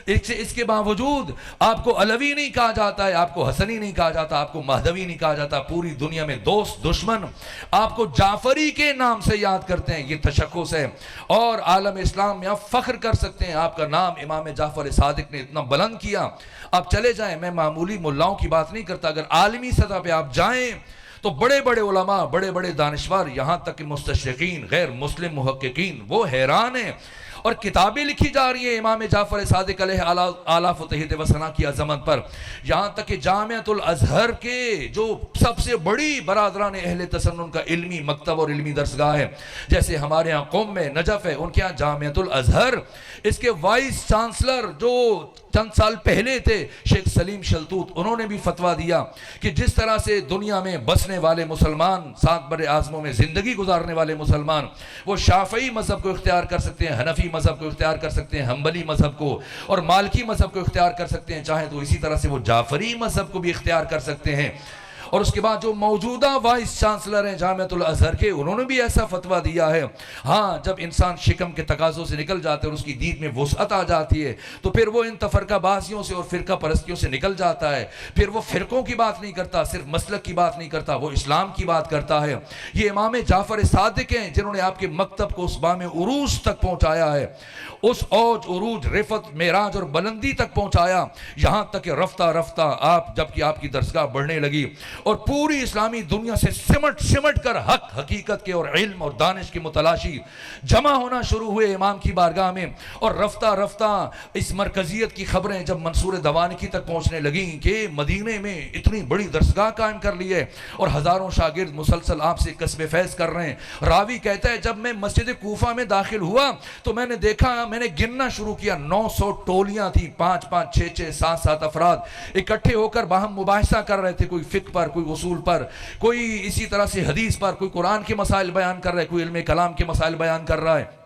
اس کے باوجود آپ کو علوی نہیں کہا جاتا ہے، آپ کو حسنی نہیں کہا جاتا، آپ کو مہدوی نہیں کہا جاتا۔ پوری دنیا میں دوست دشمن آپ کو جعفری کے نام سے یاد کرتے ہیں، یہ تشخص ہے، اور عالم اسلام میں آپ فخر کر سکتے ہیں۔ آپ کا نام امام جعفر صادق نے اتنا بلند کیا، آپ چلے جائیں، میں معمولی ملاؤں کی بات نہیں کرتا، اگر عالمی سطح پہ آپ جائیں تو بڑے بڑے علماء، بڑے بڑے دانشور، یہاں تک کہ مستشرقین، غیر مسلم محققین، وہ حیران ہیں، اور کتابیں لکھی جا رہی ہیں امام جعفر صادق علیہ آلاف و تحیت و ثنا کی عظمت پر، یہاں تک کہ جامعۃ الازہر کے جو سب سے بڑی برادران اہل تسنن کا علمی مکتب اور علمی درسگاہ ہے، جیسے ہمارے ہاں قم میں، نجف ہے، ان کے ہاں جامعۃ الازہر، اس کے وائس چانسلر جو چند سال پہلے تھے شیخ سلیم شلتوت، انہوں نے بھی فتویٰ دیا کہ جس طرح سے دنیا میں بسنے والے مسلمان، 7 بر اعظموں میں زندگی گزارنے والے مسلمان، وہ شافعی مذہب کو اختیار کر سکتے ہیں، حنفی مذہب کو اختیار کر سکتے ہیں، حنبلی مذہب کو، اور مالکی مذہب کو اختیار کر سکتے ہیں، چاہیں تو اسی طرح سے وہ جعفری مذہب کو بھی اختیار کر سکتے ہیں۔ اور اس کے بعد جو موجودہ وائس چانسلر ہیں جامعۃ الازہر کے، انہوں نے بھی ایسا فتویٰ دیا ہے۔ ہاں، جب انسان شکم کے تقاضوں سے نکل جاتا ہے اور اس کی دید میں وسعت آ جاتی ہے تو پھر وہ ان تفرقہ بازیوں سے اور فرقہ پرستیوں سے نکل جاتا ہے، پھر وہ فرقوں کی بات نہیں کرتا، صرف مسلک کی بات نہیں کرتا، وہ اسلام کی بات کرتا ہے۔ یہ امام جعفر صادق ہیں جنہوں نے آپ کے مکتب کو اس بام عروج تک پہنچایا ہے، اس اوج عروج، رفت، معراج اور بلندی تک پہنچایا، یہاں تک کہ رفتہ رفتہ آپ جبکہ آپ کی درسگاہ بڑھنے لگی اور پوری اسلامی دنیا سے سمٹ کر حق حقیقت کے اور علم اور دانش کی متلاشی جمع ہونا شروع ہوئے امام کی بارگاہ میں، اور رفتہ رفتہ اس مرکزیت کی خبریں جب منصور دوانکی تک پہنچنے لگیں کہ مدینے میں اتنی بڑی درسگاہ قائم کر لی ہے اور ہزاروں شاگرد مسلسل آپ سے کسب فیض کر رہے ہیں۔ راوی کہتا ہے جب میں مسجد کوفہ میں داخل ہوا تو میں نے دیکھا، میں نے گننا شروع کیا، 900 ٹولیاں تھیں، 5 6 7 افراد اکٹھے ہو کر باہم مباحثہ کر رہے تھے، کوئی فقہ پر، کوئی اصول پر، کوئی اسی طرح سے حدیث پر، کوئی قرآن کے مسائل بیان کر رہا ہے، کوئی علم کلام کے مسائل بیان کر رہا ہے۔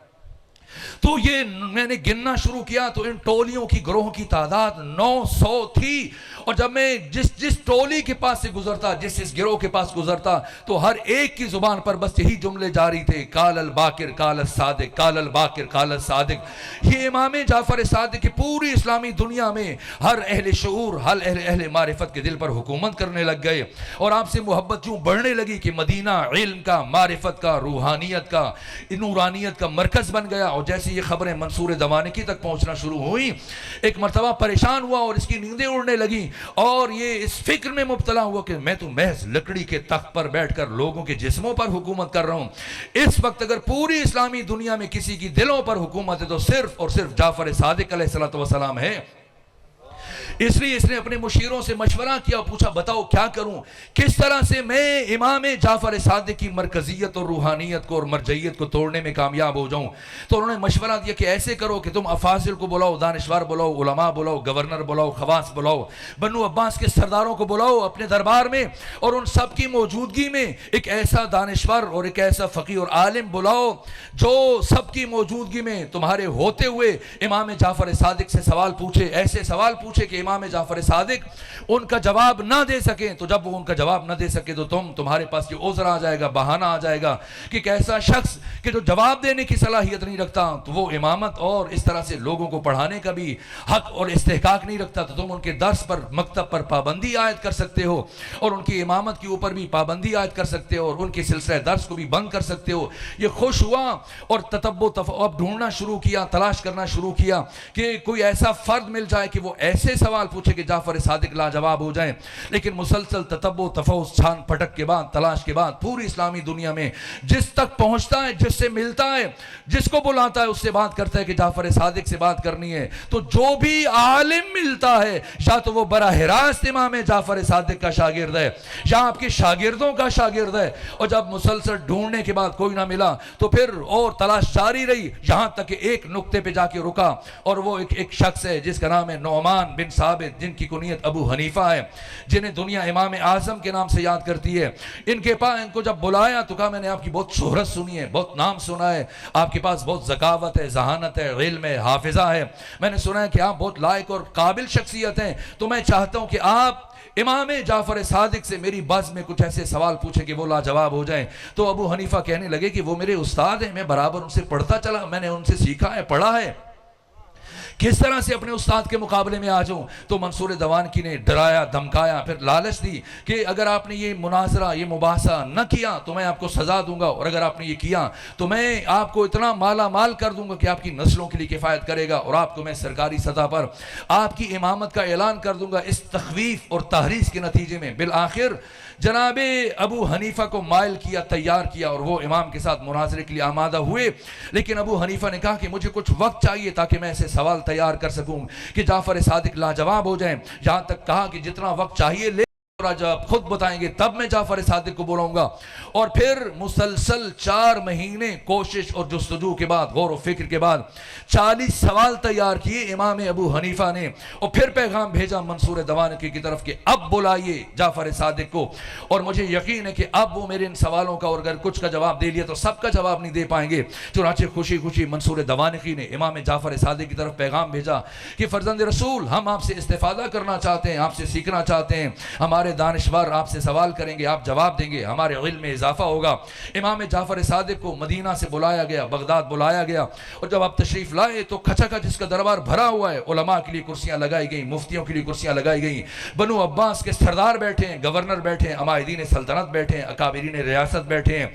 تو یہ میں نے گننا شروع کیا تو ان ٹولیوں کی، گروہوں کی تعداد 900 تھی، اور جب میں جس ٹولی کے پاس سے گزرتا، جس گروہ کے پاس گزرتا تو ہر ایک کی زبان پر بس یہی جملے جاری تھے، قال الباقر قال الصادق، قال الباقر قال الصادق۔ یہ امام جعفر صادق کی پوری اسلامی دنیا میں ہر اہل شعور، ہر اہل معرفت کے دل پر حکومت کرنے لگ گئے، اور آپ سے محبت یوں بڑھنے لگی کہ مدینہ علم کا، معرفت کا، روحانیت کا، نورانیت کا مرکز بن گیا۔ اور جیسے یہ خبریں منصور دوانکی تک پہنچنا شروع ہوئیں، ایک مرتبہ پریشان ہوا اور اس کی نیندیں اڑنے لگیں، اور یہ اس فکر میں مبتلا ہوا کہ میں تو محض لکڑی کے تخت پر بیٹھ کر لوگوں کے جسموں پر حکومت کر رہا ہوں۔ اس وقت اگر پوری اسلامی دنیا میں کسی کی دلوں پر حکومت ہے تو صرف اور صرف جعفر صادق علیہ السلام ہے۔ اس لیے اس نے اپنے مشیروں سے مشورہ کیا، پوچھا بتاؤ کیا کروں، کس طرح سے میں امام جعفر صادق کی مرکزیت اور روحانیت کو اور مرجعیت کو توڑنے میں کامیاب ہو جاؤں۔ تو انہوں نے مشورہ دیا کہ ایسے کرو کہ تم افاضل کو بلاؤ، دانشور بلاؤ، علماء بلاؤ، گورنر بلاؤ، خواص بلاؤ، بنو عباس کے سرداروں کو بلاؤ اپنے دربار میں، اور ان سب کی موجودگی میں ایک ایسا دانشور اور ایک ایسا فقیہ اور عالم بلاؤ جو سب کی موجودگی میں تمہارے ہوتے ہوئے امام جعفر صادق سے سوال پوچھے، ایسے سوال پوچھے کہ امام جعفر صادق ان کا جواب نہ دے سکیں۔ تو جب وہ ان کا جواب نہ دے سکے تو تمہارے پاس یہ عذر آ جائے گا، بہانہ آ جائے گا کہ ایک ایسا شخص کہ جو جواب دینے کی صلاحیت نہیں رکھتا تو وہ امامت اور اس طرح سے لوگوں کو پڑھانے کا بھی حق اور استحقاق نہیں رکھتا، تو تم ان کے درس پر، مکتب پر پابندی عائد کر سکتے ہو، اور ان کی امامت کے اوپر بھی پابندی عائد کر سکتے ہو، اور ان کے سلسلہ درس کو بھی بند کر سکتے ہو۔ یہ خوش ہوا اور اب ڈھونڈنا شروع کیا، تلاش کرنا شروع کیا کہ کوئی ایسا فرد مل جائے کہ وہ ایسے سوال پوچھے کہ جعفر صادق لاجواب ہو جائیں۔ لیکن مسلسل تتبع تفحص، چھان پھٹک کے بعد، تلاش کے بعد پوری اسلامی دنیا میں جس تک پہنچتا ہے، جس سے ملتا ہے، جس کو بلاتا ہے، اس سے بات کرتا ہے کہ جعفر صادق سے بات کرنی ہے، تو جو بھی عالم ملتا ہے یا تو وہ براہ راست امام جعفر صادق کا شاگرد ہے یا آپ کے شاگردوں کا شاگرد ہے۔ اور جب مسلسل ڈھونڈنے کے بعد کوئی نہ ملا تو پھر اور تلاش جاری رہی، یہاں تک کہ ایک نقطے پہ جا کے رکا، اور وہ ایک شخص ہے جس کا نام ہے نعمان بن ثابت، جن کی کنیت ابو حنیفہ ہے، جنہیں دنیا امام اعظم کے نام سے یاد کرتی ہے۔ ان کے پاس ان کو جب بلایا تو کہا میں نے آپ کی بہت شہرت سنی ہے، بہت نام سنا ہے، آپ کے پاس بہت ذکاوت ہے، ذہانت ہے، علم ہے، حافظہ ہے، میں نے سنا ہے کہ آپ بہت لائق اور قابل شخصیت ہیں، تو میں چاہتا ہوں کہ آپ امام جعفر صادق سے میری بز میں کچھ ایسے سوال پوچھیں کہ وہ لاجواب ہو جائیں۔ تو ابو حنیفہ کہنے لگے کہ وہ میرے استاد ہیں، میں برابر ان سے پڑھتا چلا، میں نے ان سے سیکھا ہے، پڑھا ہے، کس طرح سے اپنے استاد کے مقابلے میں آ جاؤں؟ تو منصور دوانکی نے ڈرایا، دھمکایا، پھر لالچ دی کہ اگر آپ نے یہ مناظرہ، یہ مباحثہ نہ کیا تو میں آپ کو سزا دوں گا، اور اگر آپ نے یہ کیا تو میں آپ کو اتنا مالا مال کر دوں گا کہ آپ کی نسلوں کے لیے کفایت کرے گا، اور آپ کو میں سرکاری سطح پر آپ کی امامت کا اعلان کر دوں گا۔ اس تخویف اور تحریض کے نتیجے میں بالآخر جناب ابو حنیفہ کو مائل کیا، تیار کیا، اور وہ امام کے ساتھ مناظرے کے لیے آمادہ ہوئے۔ لیکن ابو حنیفہ نے کہا کہ مجھے کچھ وقت چاہیے تاکہ میں ایسے سوال تیار کر سکوں کہ جعفر صادق لاجواب ہو جائیں۔ یہاں تک کہا کہ جتنا وقت چاہیے لے، جب خود بتائیں گے تب میں جعفر صادق کو بلاؤں گا۔ اور پھر مسلسل 4 مہینے کوشش اور جستجو کے بعد، غور و فکر کے بعد 40 سوال تیار کیے امام ابو حنیفہ نے، اور پھر پیغام بھیجا منصور دوانکی کی طرف کہ اب بلائیے جعفر صادق کو، اور مجھے یقین ہے کہ اب وہ میرے ان سوالوں کا، اور اگر کچھ کا جواب دے لیا تو سب کا جواب نہیں دے پائیں گے۔ چنانچہ خوشی خوشی منصور دوانکی نے امام جعفر صادق کی طرف پیغام بھیجا کہ فرزند رسول، ہم آپ سے استفادہ کرنا چاہتے ہیں، آپ سے سیکھنا چاہتے ہیں، ہمارے دانشور آپ سے سوال کریں گے، آپ جواب دیں گے، ہمارے علم میں اضافہ ہوگا۔ امام جعفر صادق کو مدینہ سے بلایا گیا، بغداد بلایا گیا، اور جب آپ تشریف لائے تو کھچا کھچ اس کا دربار بھرا ہوا ہے، علماء کے لیے کرسیاں لگائی گئیں، مفتیوں کے لیے کرسیاں لگائی گئیں، بنو عباس کے سردار بیٹھے ہیں، گورنر بیٹھے ہیں، عمائدین سلطنت بیٹھے ہیں، اکابرین ریاست بیٹھے ہیں،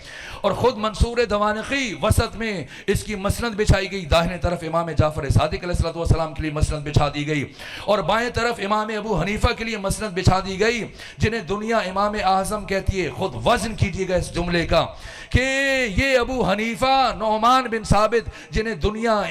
اور خود منصور دوانقی وسط میں اس کی مسند بچھائی گئی، داہنے طرف امام جعفر صادق علیہ السلام کے لیے مسند بچھا دی گئی، اور بائیں طرف امام ابو حنیفہ کے لیے مسند بچھا دی گئی، جنہیں دنیا امام اعظم کہتی ہے۔ خود وزن کیجئے گا اس جملے کا کہ یہ ابو حنیفہ، نعمان بن ثابت، جنہیں دنیا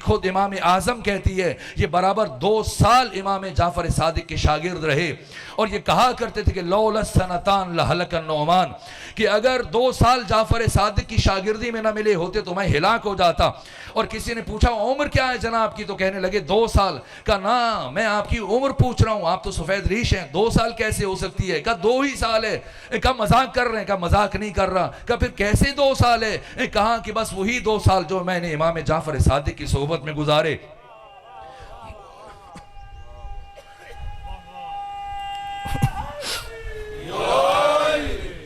خود امام اعظم کہتی ہے، یہ برابر 2 سال امام جعفر صادق کے شاگرد رہے، اور یہ کہا کرتے تھے کہ لولا سنتان لہلک النعمان، کہ اگر 2 سال جعفر صادق کی شاگردی میں نہ ملے ہوتے تو میں ہلاک ہو جاتا۔ اور کسی نے پوچھا عمر کیا ہے جناب کی، تو کہنے لگے 2 سال۔ کہا نا، میں آپ کی عمر پوچھ رہا ہوں، آپ تو سفید ریش ہیں، 2 سال کیسے ہو سکتی ہے؟ کہا 2 ہی سال ہے۔ کہا مذاق کر رہے ہیں؟ کہا مذاق نہیں کر رہا۔ کہا پھر کیسے 2 سال ہے؟ کہا کہ بس وہی 2 سال جو میں نے امام جعفر صادق کی صحبت میں گزارے۔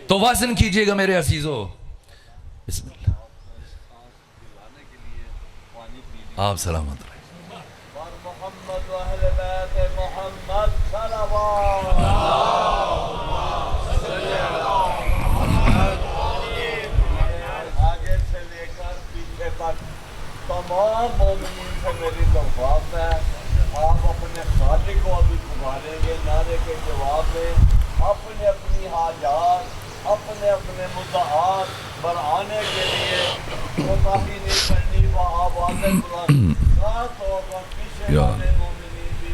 تو وزن کیجئے گا میرے عزیزو، بسم اللہ، آپ سلامت رہے۔ محمد و اہل بیت محمد صلوات آگے سے لے کر پیچھے تک تمام مومنین سے میری درخواست ہے، آپ اپنے خالق کو ابھی پکاریں گے نعرے کے جواب میں، اپنے اپنی حاجات، اپنے اپنے مدعات بڑھانے کے لیے کوتاہی نہیں کرنی، وہ آواز بلند ساتھ ہوگا پیچھے والے مومنین بھی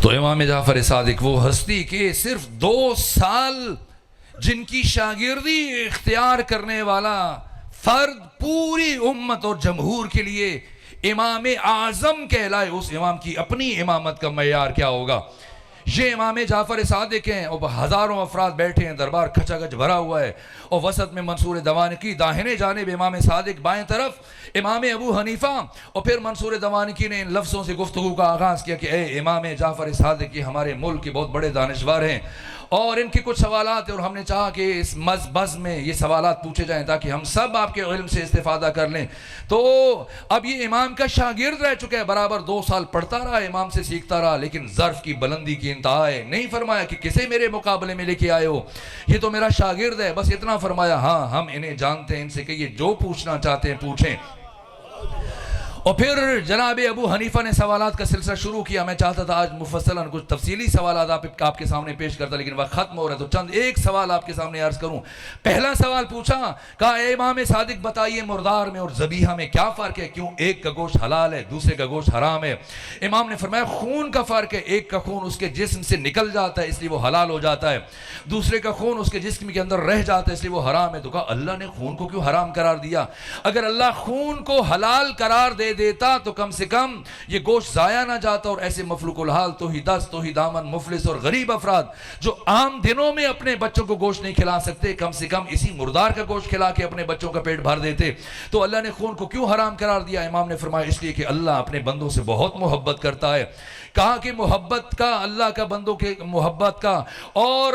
تو امام جعفر صادق وہ ہستی کہ صرف 2 سال جن کی شاگردی اختیار کرنے والا فرد پوری امت اور جمہور کے لیے امام اعظم کہلائے، اس امام کی اپنی امامت کا معیار کیا ہوگا؟ یہ امام جعفر صادق ہیں اور ہزاروں افراد بیٹھے ہیں، دربار کھچا کھچ بھرا ہوا ہے، اور وسط میں منصور دوانقی، داہنے جانب امام صادق، بائیں طرف امام ابو حنیفہ، اور پھر منصور دوانقی نے ان لفظوں سے گفتگو کا آغاز کیا کہ اے امام جعفر صادق، یہ ہمارے ملک کے بہت بڑے دانشور ہیں اور ان کے کچھ سوالات ہیں، اور ہم نے چاہا کہ اس بز میں یہ سوالات پوچھے جائیں تاکہ ہم سب آپ کے علم سے استفادہ کر لیں۔ تو اب یہ امام کا شاگرد رہ چکا ہے، برابر 2 سال پڑھتا رہا، امام سے سیکھتا رہا، لیکن ظرف کی بلندی کی انتہا ہے، نہیں فرمایا کہ کسے میرے مقابلے میں لے کے آئے ہو، یہ تو میرا شاگرد ہے، بس اتنا فرمایا ہاں ہم انہیں جانتے ہیں، ان سے کہیے جو پوچھنا چاہتے ہیں پوچھیں۔ اور پھر جناب ابو حنیفہ نے سوالات کا سلسلہ شروع کیا۔ میں چاہتا تھا آج مفصلاً کچھ تفصیلی سوالات آپ کے سامنے پیش کرتا، لیکن وقت ختم ہو رہا ہے، تو چند ایک سوال آپ کے سامنے عرض کروں۔ پہلا سوال پوچھا، کہا اے امام صادق بتائیے مردار میں اور ذبیحہ میں کیا فرق ہے، کیوں ایک کا گوشت حلال ہے دوسرے کا گوشت حرام ہے؟ امام نے فرمایا خون کا فرق ہے، ایک کا خون اس کے جسم سے نکل جاتا ہے اس لیے وہ حلال ہو جاتا ہے، دوسرے کا خون اس کے جسم کے اندر رہ جاتا ہے اس لیے وہ حرام ہے۔ تو کہا اللہ نے خون کو کیوں حرام قرار دیا؟ اگر اللہ خون کو حلال قرار دے دیتا تو کم سے کم یہ گوشت ضائع نہ جاتا، اور ایسے مفلوق الحال تو ہی دست تو ہی دامن مفلس اور غریب افراد جو عام دنوں میں اپنے بچوں کو گوشت نہیں کھلا سکتے، کم سے کم اسی مردار کا گوشت کھلا کے اپنے بچوں کا پیٹ بھر دیتے، تو اللہ نے خون کو کیوں حرام قرار دیا؟ امام نے فرمایا اس لیے کہ اللہ اپنے بندوں سے بہت محبت کرتا ہے۔ کہا کہ محبت کا، اللہ کا بندوں کے محبت کا اور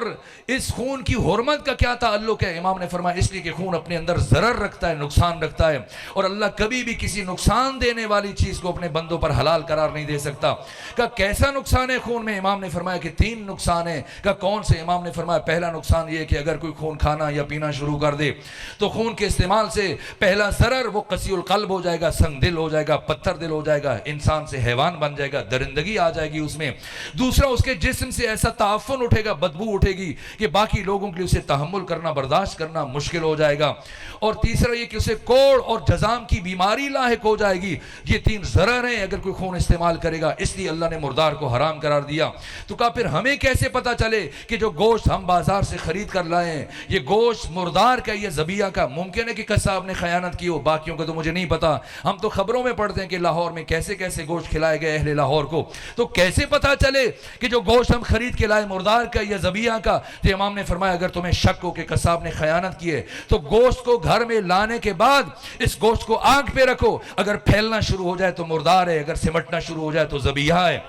اس خون کی حرمت کا کیا تعلق ہے؟ امام نے فرمایا اس لیے کہ خون اپنے اندر ضرر رکھتا ہے، نقصان رکھتا ہے، اور اللہ کبھی بھی کسی نقصان دینے والی چیز کو اپنے بندوں پر حلال قرار نہیں دے سکتا۔ کہا کیسا نقصان ہے خون میں؟ امام نے فرمایا کہ 3 نقصان ہیں۔ کہا کون سے؟ امام نے فرمایا پہلا نقصان یہ ہے کہ اگر کوئی خون کھانا یا پینا شروع کر دے تو خون کے استعمال سے پہلا ضرر وہ قسی القلب ہو جائے گا، سنگ دل ہو جائے گا، پتھر دل ہو جائے گا، انسان سے حیوان بن جائے گا، درندگی آ جائے گی اس میں۔ دوسرا اس کے جسم سے ایسا تعفن اٹھے گا، بدبو اٹھے گی کہ باقی لوگوں کے لیے اسے تحمل کرنا، برداشت کرنا مشکل ہو جائے گا۔ اور تیسرا یہ کہ اسے کوڑ اور جزام کی بیماری لاحق ہو جائے گی۔ یہ 3 ضرر ہیں اگر کوئی خون استعمال کرے گا، اس لیے اللہ نے مردار کو حرام قرار دیا۔ تو کہا پھر ہمیں کیسے پتا چلے کہ جو گوشت ہم بازار سے خرید کر لائے ہیں یہ گوشت مردار کا یا ذبیحہ کا؟ ممکن ہے کہ قصاب نے خیانت کی ہو، باقیوں کا تو مجھے نہیں پتا، ہم تو خبروں میں پڑھتے ہیں کہ لاہور میں کیسے کیسے گوشت کھلائے گئے اہل لاہور کو، تو کیسے پتا چلے کہ جو گوشت ہم خرید کے لائے مردار کا یا ذبیحہ کا؟ تو امام نے فرمایا اگر تمہیں شک ہو کہ قصاب نے خیانت کی ہے تو گوشت کو گھر میں لانے کے بعد اس گوشت کو آگ پہ رکھو، اگر پھیلنا شروع ہو جائے تو مردار ہے، اگر سمٹنا شروع ہو جائے تو ذبیحہ ہے۔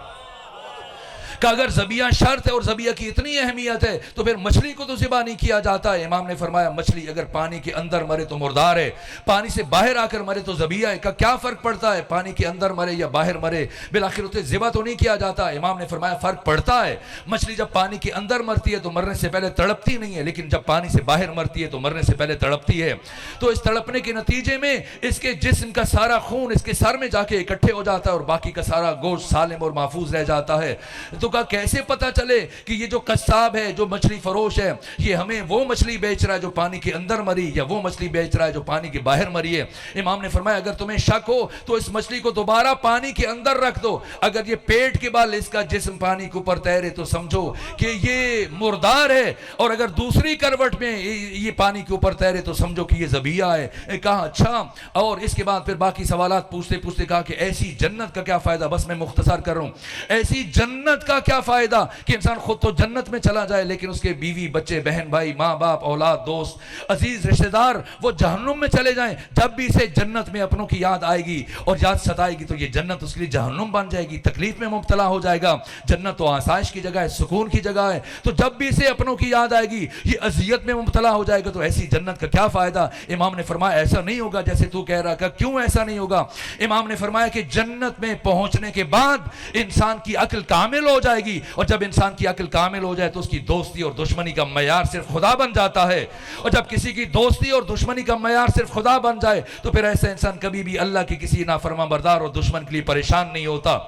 کہ اگر ذبیحہ شرط ہے اور ذبیحہ کی اتنی اہمیت ہے تو پھر مچھلی کو تو ذبح نہیں کیا جاتا ہے۔ امام نے فرمایا مچھلی اگر پانی کے اندر مرے تو مردار ہے، پانی سے باہر آ کر مرے تو ذبیحہ ہے۔ کا کیا فرق پڑتا ہے پانی کے اندر مرے یا باہر مرے؟ بالآخر اسے ذبح تو نہیں کیا جاتا۔ امام نے فرمایا فرق پڑتا ہے، مچھلی جب پانی کے اندر مرتی ہے تو مرنے سے پہلے تڑپتی نہیں ہے، لیکن جب پانی سے باہر مرتی ہے تو مرنے سے پہلے تڑپتی ہے۔ تو اس تڑپنے کے نتیجے میں اس کے جسم کا سارا خون اس کے سر میں جا کے اکٹھے ہو جاتا ہے اور باقی کا سارا گوشت سالم اور محفوظ رہ جاتا ہے۔ تو کہا کیسے پتہ چلے کہ یہ جو قصاب ہے، جو مچھلی فروش ہے، یہ ہمیں وہ مچھلی بیچ رہا ہے جو پانی کے اندر مری یا وہ مچھلی بیچ رہا ہے جو پانی کے باہر مری ہے؟ امام نے فرمایا اگر تمہیں شک ہو تو اس مچھلی کو دوبارہ پانی کے اندر رکھ دو، اگر یہ پیٹ کے بال اس کا جسم پانی کے اوپر تیرے تو سمجھو کہ یہ مردار ہے، اور اگر دوسری کروٹ میں یہ پانی کے اوپر تیرے تو سمجھو کہ یہ ذبیحہ ہے۔ کہا اچھا، اور اس کے بعد پھر باقی سوالات پوچھتے پوچھتے کہا کہ ایسی جنت کا کیا فائدہ؟ بس میں مختصر کر رہا ہوں، ایسی جنت کا کا کیا فائدہ کہ انسان خود تو جنت میں چلا جائے لیکن اس کے بیوی بچے بہن بھائی ماں باپ اولاد دوست عزیز رشتہ دار وہ جہنم میں چلے جائیں. جب بھی اسے جنت میں اپنوں کی یاد آئے گی اور یاد ستائے گی تو یہ جنت اس کے لیے جہنم بن جائے گی, تکلیف میں مبتلا ہو جائے گا. جنت تو آسائش کی جگہ ہے, سکون کی جگہ ہے, تو جب بھی اسے اپنوں کی یاد آئے گی یہ اذیت میں مبتلا ہو جائے گا تو ایسی جنت کا کیا فائدہ. امام نے فرمایا ایسا نہیں ہوگا جیسے تو کہہ رہا. کیوں ایسا نہیں ہوگا؟ امام نے فرمایا کہ جنت میں پہنچنے کے بعد انسان کی عقل کامل ہو جائے گی, اور جب انسان کی عقل کامل ہو جائے تو اس کی دوستی اور دشمنی کا معیار صرف خدا بن جاتا ہے, اور جب کسی کی دوستی اور دشمنی کا معیار صرف خدا بن جائے تو پھر ایسا انسان کبھی بھی اللہ کی کسی نافرمان بردار اور دشمن کے لیے پریشان نہیں ہوتا.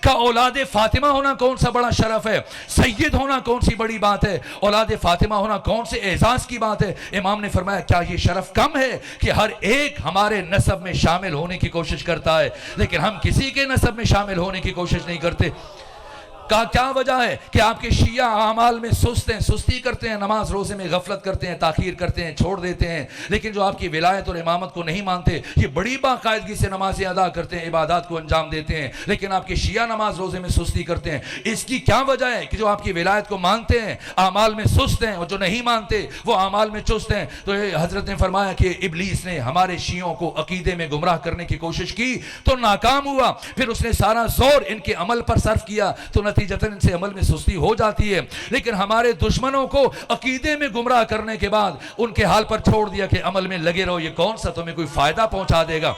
کا اولاد فاطمہ ہونا کون سا بڑا شرف ہے, سید ہونا کون سی بڑی بات ہے, اولاد فاطمہ ہونا کون سے اعزاز کی بات ہے. امام نے فرمایا کیا یہ شرف کم ہے کہ ہر ایک ہمارے نسب میں شامل ہونے کی کوشش کرتا ہے لیکن ہم کسی کے نسب میں شامل ہونے کی کوشش نہیں کرتے. کیا وجہ ہے کہ آپ کے شیعہ اعمال میں سست ہیں, سستی کرتے ہیں, نماز روزے میں غفلت کرتے ہیں, تاخیر کرتے ہیں, چھوڑ دیتے ہیں, لیکن جو آپ کی ولایت اور امامت کو نہیں مانتے یہ بڑی باقاعدگی سے نمازیں ادا کرتے ہیں, عبادات کو انجام دیتے ہیں, لیکن آپ کے شیعہ نماز روزے میں سستی کرتے ہیں. اس کی کیا وجہ ہے کہ جو آپ کی ولایت کو مانتے ہیں اعمال میں سست ہیں اور جو نہیں مانتے وہ اعمال میں چست ہیں. تو حضرت نے فرمایا کہ ابلیس نے ہمارے شیعوں کو عقیدے میں گمراہ کرنے کی کوشش کی تو ناکام ہوا, پھر اس نے سارا زور ان کے عمل پر صرف کیا تو نتیجتاً ان سے عمل میں سستی ہو جاتی ہے. لیکن ہمارے دشمنوں کو عقیدے میں گمراہ کرنے کے بعد ان کے حال پر چھوڑ دیا کہ عمل میں لگے رہو, یہ کون سا تمہیں کوئی فائدہ پہنچا دے گا.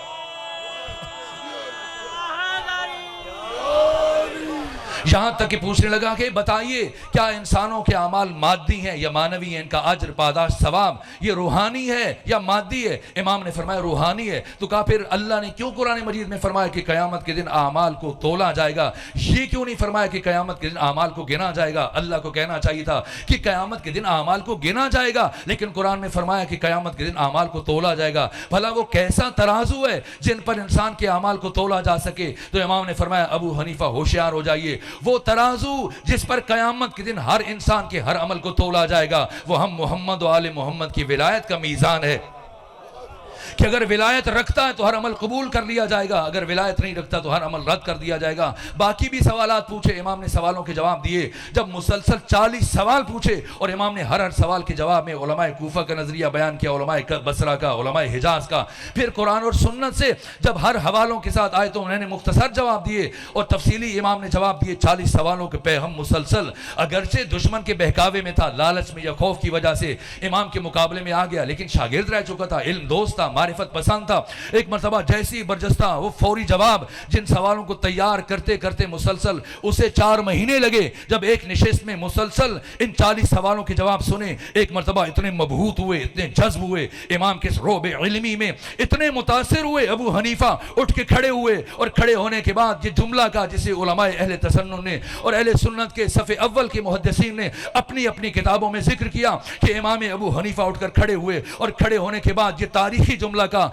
یہاں تک کہ پوچھنے لگا کہ بتائیے کیا انسانوں کے اعمال مادی ہیں یا مانوی ہیں, ان کا اجر پاداش ثواب یہ روحانی ہے یا مادی ہے؟ امام نے فرمایا روحانی ہے. تو کہا پھر اللہ نے کیوں قرآن مجید میں فرمایا کہ قیامت کے دن اعمال کو تولا جائے گا, یہ کیوں نہیں فرمایا کہ قیامت کے دن اعمال کو گنا جائے گا؟ اللہ کو کہنا چاہیے تھا کہ قیامت کے دن اعمال کو گنا جائے گا, لیکن قرآن میں فرمایا کہ قیامت کے دن اعمال کو تولا جائے گا. بھلا وہ کیسا ترازو ہے جن پر انسان کے اعمال کو تولا جا سکے؟ تو امام نے فرمایا ابو حنیفہ ہوشیار ہو جائیے, وہ ترازو جس پر قیامت کے دن ہر انسان کے ہر عمل کو تولا جائے گا وہ ہم محمد و آل محمد کی ولایت کا میزان ہے کہ اگر ولایت رکھتا ہے تو ہر عمل قبول کر لیا جائے گا, اگر ولایت نہیں رکھتا تو ہر عمل رد کر دیا جائے گا. باقی بھی سوالات پوچھے, امام نے سوالوں کے جواب دیے. جب مسلسل 40 سوال پوچھے اور امام نے ہر سوال کے جواب میں علماء کوفہ کا نظریہ بیان کیا, علماء بصرہ کا, علماء حجاز کا, پھر قرآن اور سنت سے جب ہر حوالوں کے ساتھ آئے تو انہوں نے مختصر جواب دیے اور تفصیلی امام نے جواب دیے. 40 سوالوں کے پہ ہم مسلسل اگرچہ دشمن کے بہکاوے میں تھا, لالچ میں یا خوف کی وجہ سے امام کے مقابلے میں آ گیا, لیکن شاگرد رہ چکا تھا, علم دوست تھا, معرفت پسند تھا. ایک مرتبہ جیسی برجستہ وہ فوری جواب جن سوالوں کو تیار کرتے کرتے مسلسل اسے 4 مہینے لگے. جب ایک نشست میں مسلسل ان 40 سوالوں کے جواب سنے, ایک مرتبہ اتنے مبہوت ہوئے, اتنے جذب ہوئے, امام کے رعب علمی میں اتنے متاثر ہوئے, ابو حنیفہ اٹھ کے کھڑے ہوئے اور کھڑے ہونے کے بعد یہ جملہ کا جسے علماء اہل تسنن نے اور اہل سنت کے صف اول کے محدثین نے اپنی اپنی کتابوں میں ذکر کیا کہ امام ابو حنیفہ اٹھ کر کھڑے ہوئے اور کھڑے ہونے کے بعد یہ تاریخی جملہ کا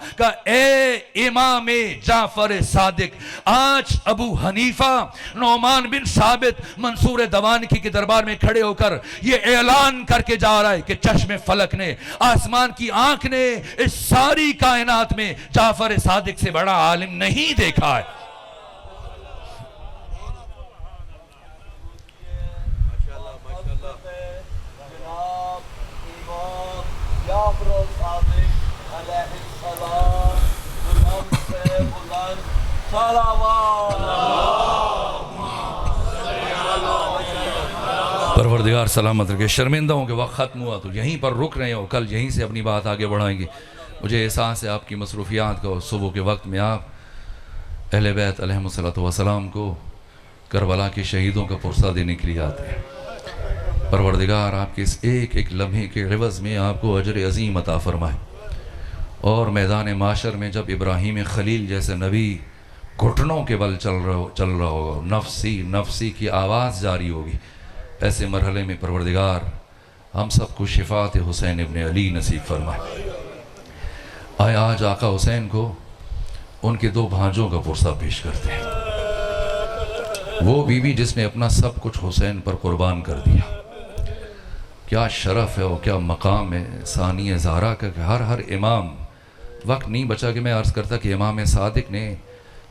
اے امام جعفر صادق, آج ابو حنیفہ نعمان بن ثابت منصور دوانکی کے دربار میں کھڑے ہو کر یہ اعلان کر کے جا رہا ہے کہ چشم فلک نے, آسمان کی آنکھ نے اس ساری کائنات میں جعفر صادق سے بڑا عالم نہیں دیکھا ہے. پروردگار سلامت رکھے. شرمندہ ہوں کہ وقت ختم ہوا تو یہیں پر رک رہے ہو, کل یہیں سے اپنی بات آگے بڑھائیں گے. مجھے احساس ہے آپ کی مصروفیات کا, صبح کے وقت میں آپ اہل بیت علیہم السلام کو کربلا کے شہیدوں کا پرسہ دینے کے لیے آتے ہیں. پروردگار آپ کے اس ایک ایک لمحے کے عوض میں آپ کو اجر عظیم عطا فرمائے, اور میدان معاشر میں جب ابراہیم خلیل جیسے نبی گھٹنوں کے بل چل رہا ہوگا, نفسی نفسی کی آواز جاری ہوگی, ایسے مرحلے میں پروردگار ہم سب کو شفاعت حسین ابن علی نصیب فرمائے. آئے آج آقا حسین کو ان کے 2 بھانجوں کا پرسہ پیش کرتے ہیں. وہ بیوی جس نے اپنا سب کچھ حسین پر قربان کر دیا, کیا شرف ہے اور کیا مقام ہے ثانی زہرا کا کہ ہر امام, وقت نہیں بچا کہ میں عرض کرتا کہ امام صادق نے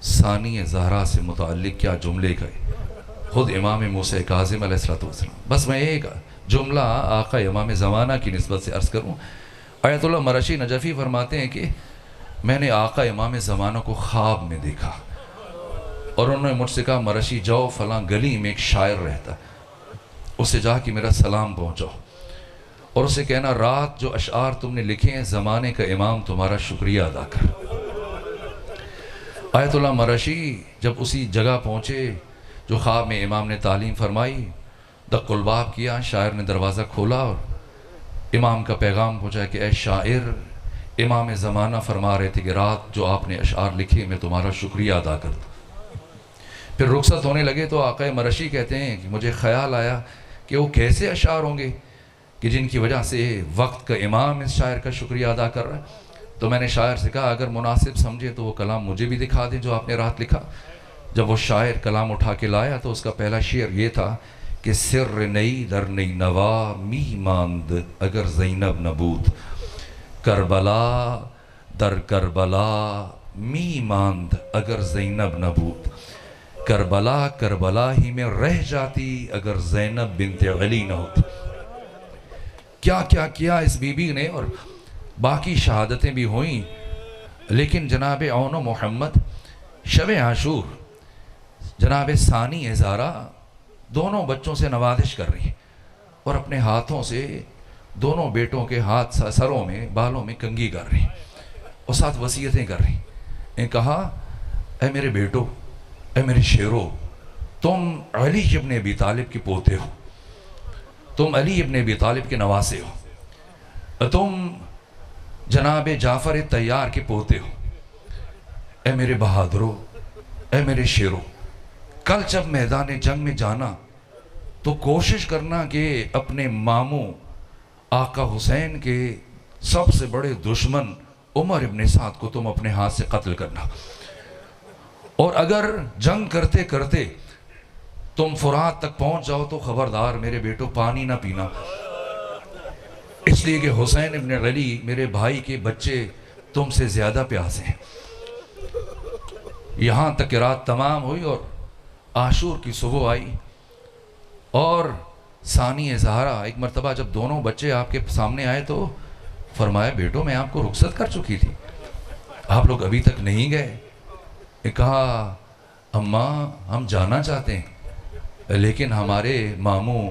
ثانی زہرا سے متعلق کیا جملے کہے. خود امام موسیٰ کاظم علیہ السلام. بس میں ایک جملہ آقا امام زمانہ کی نسبت سے عرض کروں. آیت اللہ مرشی نجفی فرماتے ہیں کہ میں نے آقا امام زمانہ کو خواب میں دیکھا اور انہوں نے مجھ سے کہا مرشی جاؤ فلاں گلی میں ایک شاعر رہتا، اسے جا کے میرا سلام پہنچاؤ اور اسے کہنا رات جو اشعار تم نے لکھے ہیں زمانے کا امام تمہارا شکریہ ادا کر. آیت اللہ مرشی جب اسی جگہ پہنچے جو خواب میں امام نے تعلیم فرمائی، دق الباب کیا، شاعر نے دروازہ کھولا اور امام کا پیغام پہنچا کہ اے شاعر، امام زمانہ فرما رہے تھے کہ رات جو آپ نے اشعار لکھے میں تمہارا شکریہ ادا کرتا. پھر رخصت ہونے لگے تو آقا مرشی کہتے ہیں کہ مجھے خیال آیا کہ وہ کیسے اشعار ہوں گے کہ جن کی وجہ سے وقت کا امام اس شاعر کا شکریہ ادا کر رہا ہے. تو میں نے شاعر سے کہا اگر مناسب سمجھے تو وہ کلام مجھے بھی دکھا دیں جو آپ نے رات لکھا. جب وہ شاعر کلام اٹھا کے لایا تو اس کا پہلا شعر یہ تھا کہ سر نئی در نئی نوا می ماند اگر زینب نبود، کربلا در کربلا می ماند اگر زینب نبود، کربلا کربلا ہی میں رہ جاتی اگر زینب بنت علی نہ ہوتی. کیا کیا کیا اس بی بی نے، اور باقی شہادتیں بھی ہوئیں. لیکن جناب اون و محمد شب عاشور جناب ثانی ہزارہ دونوں بچوں سے نوازش کر رہی ہیں اور اپنے ہاتھوں سے دونوں بیٹوں کے ہاتھ سروں میں بالوں میں کنگھی کر رہی ہیں اور ساتھ وصیتیں کر رہی ہیں. نے کہا اے میرے بیٹو، اے میرے شیرو، تم علی ابن ابی طالب کے پوتے ہو، تم علی ابن ابی طالب کے نواسے ہو، تم جناب جعفر طیار کے پوتے ہو. اے میرے بہادرو، اے میرے شیرو، کل جب میدان جنگ میں جانا تو کوشش کرنا کہ اپنے ماموں آقا حسین کے سب سے بڑے دشمن عمر ابن سعد کو تم اپنے ہاتھ سے قتل کرنا، اور اگر جنگ کرتے کرتے تم فرات تک پہنچ جاؤ تو خبردار میرے بیٹو پانی نہ پینا، اس لیے کہ حسین ابن علی میرے بھائی کے بچے تم سے زیادہ پیاسے ہیں. یہاں تک کہ رات تمام ہوئی اور عاشور کی صبح آئی اور ثانی زہرا ایک مرتبہ جب دونوں بچے آپ کے سامنے آئے تو فرمایا بیٹو میں آپ کو رخصت کر چکی تھی، آپ لوگ ابھی تک نہیں گئے. نے کہا اماں ہم جانا چاہتے ہیں لیکن ہمارے ماموں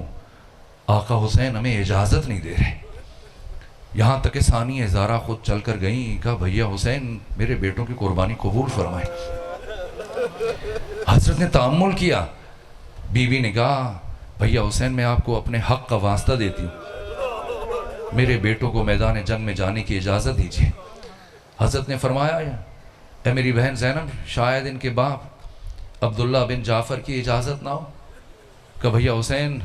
آقا حسین ہمیں اجازت نہیں دے رہے. یہاں تک کہ ثانی زہرا خود چل کر گئیں. کہا بھیا حسین میرے بیٹوں کی قربانی قبول فرمائیں. حضرت نے تأمل کیا. بی بی نے کہا بھیا حسین میں آپ کو اپنے حق کا واسطہ دیتی ہوں، میرے بیٹوں کو میدان جنگ میں جانے کی اجازت دیجیے. حضرت نے فرمایا اے میری بہن زینب، شاید ان کے باپ عبداللہ بن جعفر کی اجازت نہ ہو. کہ بھیا حسین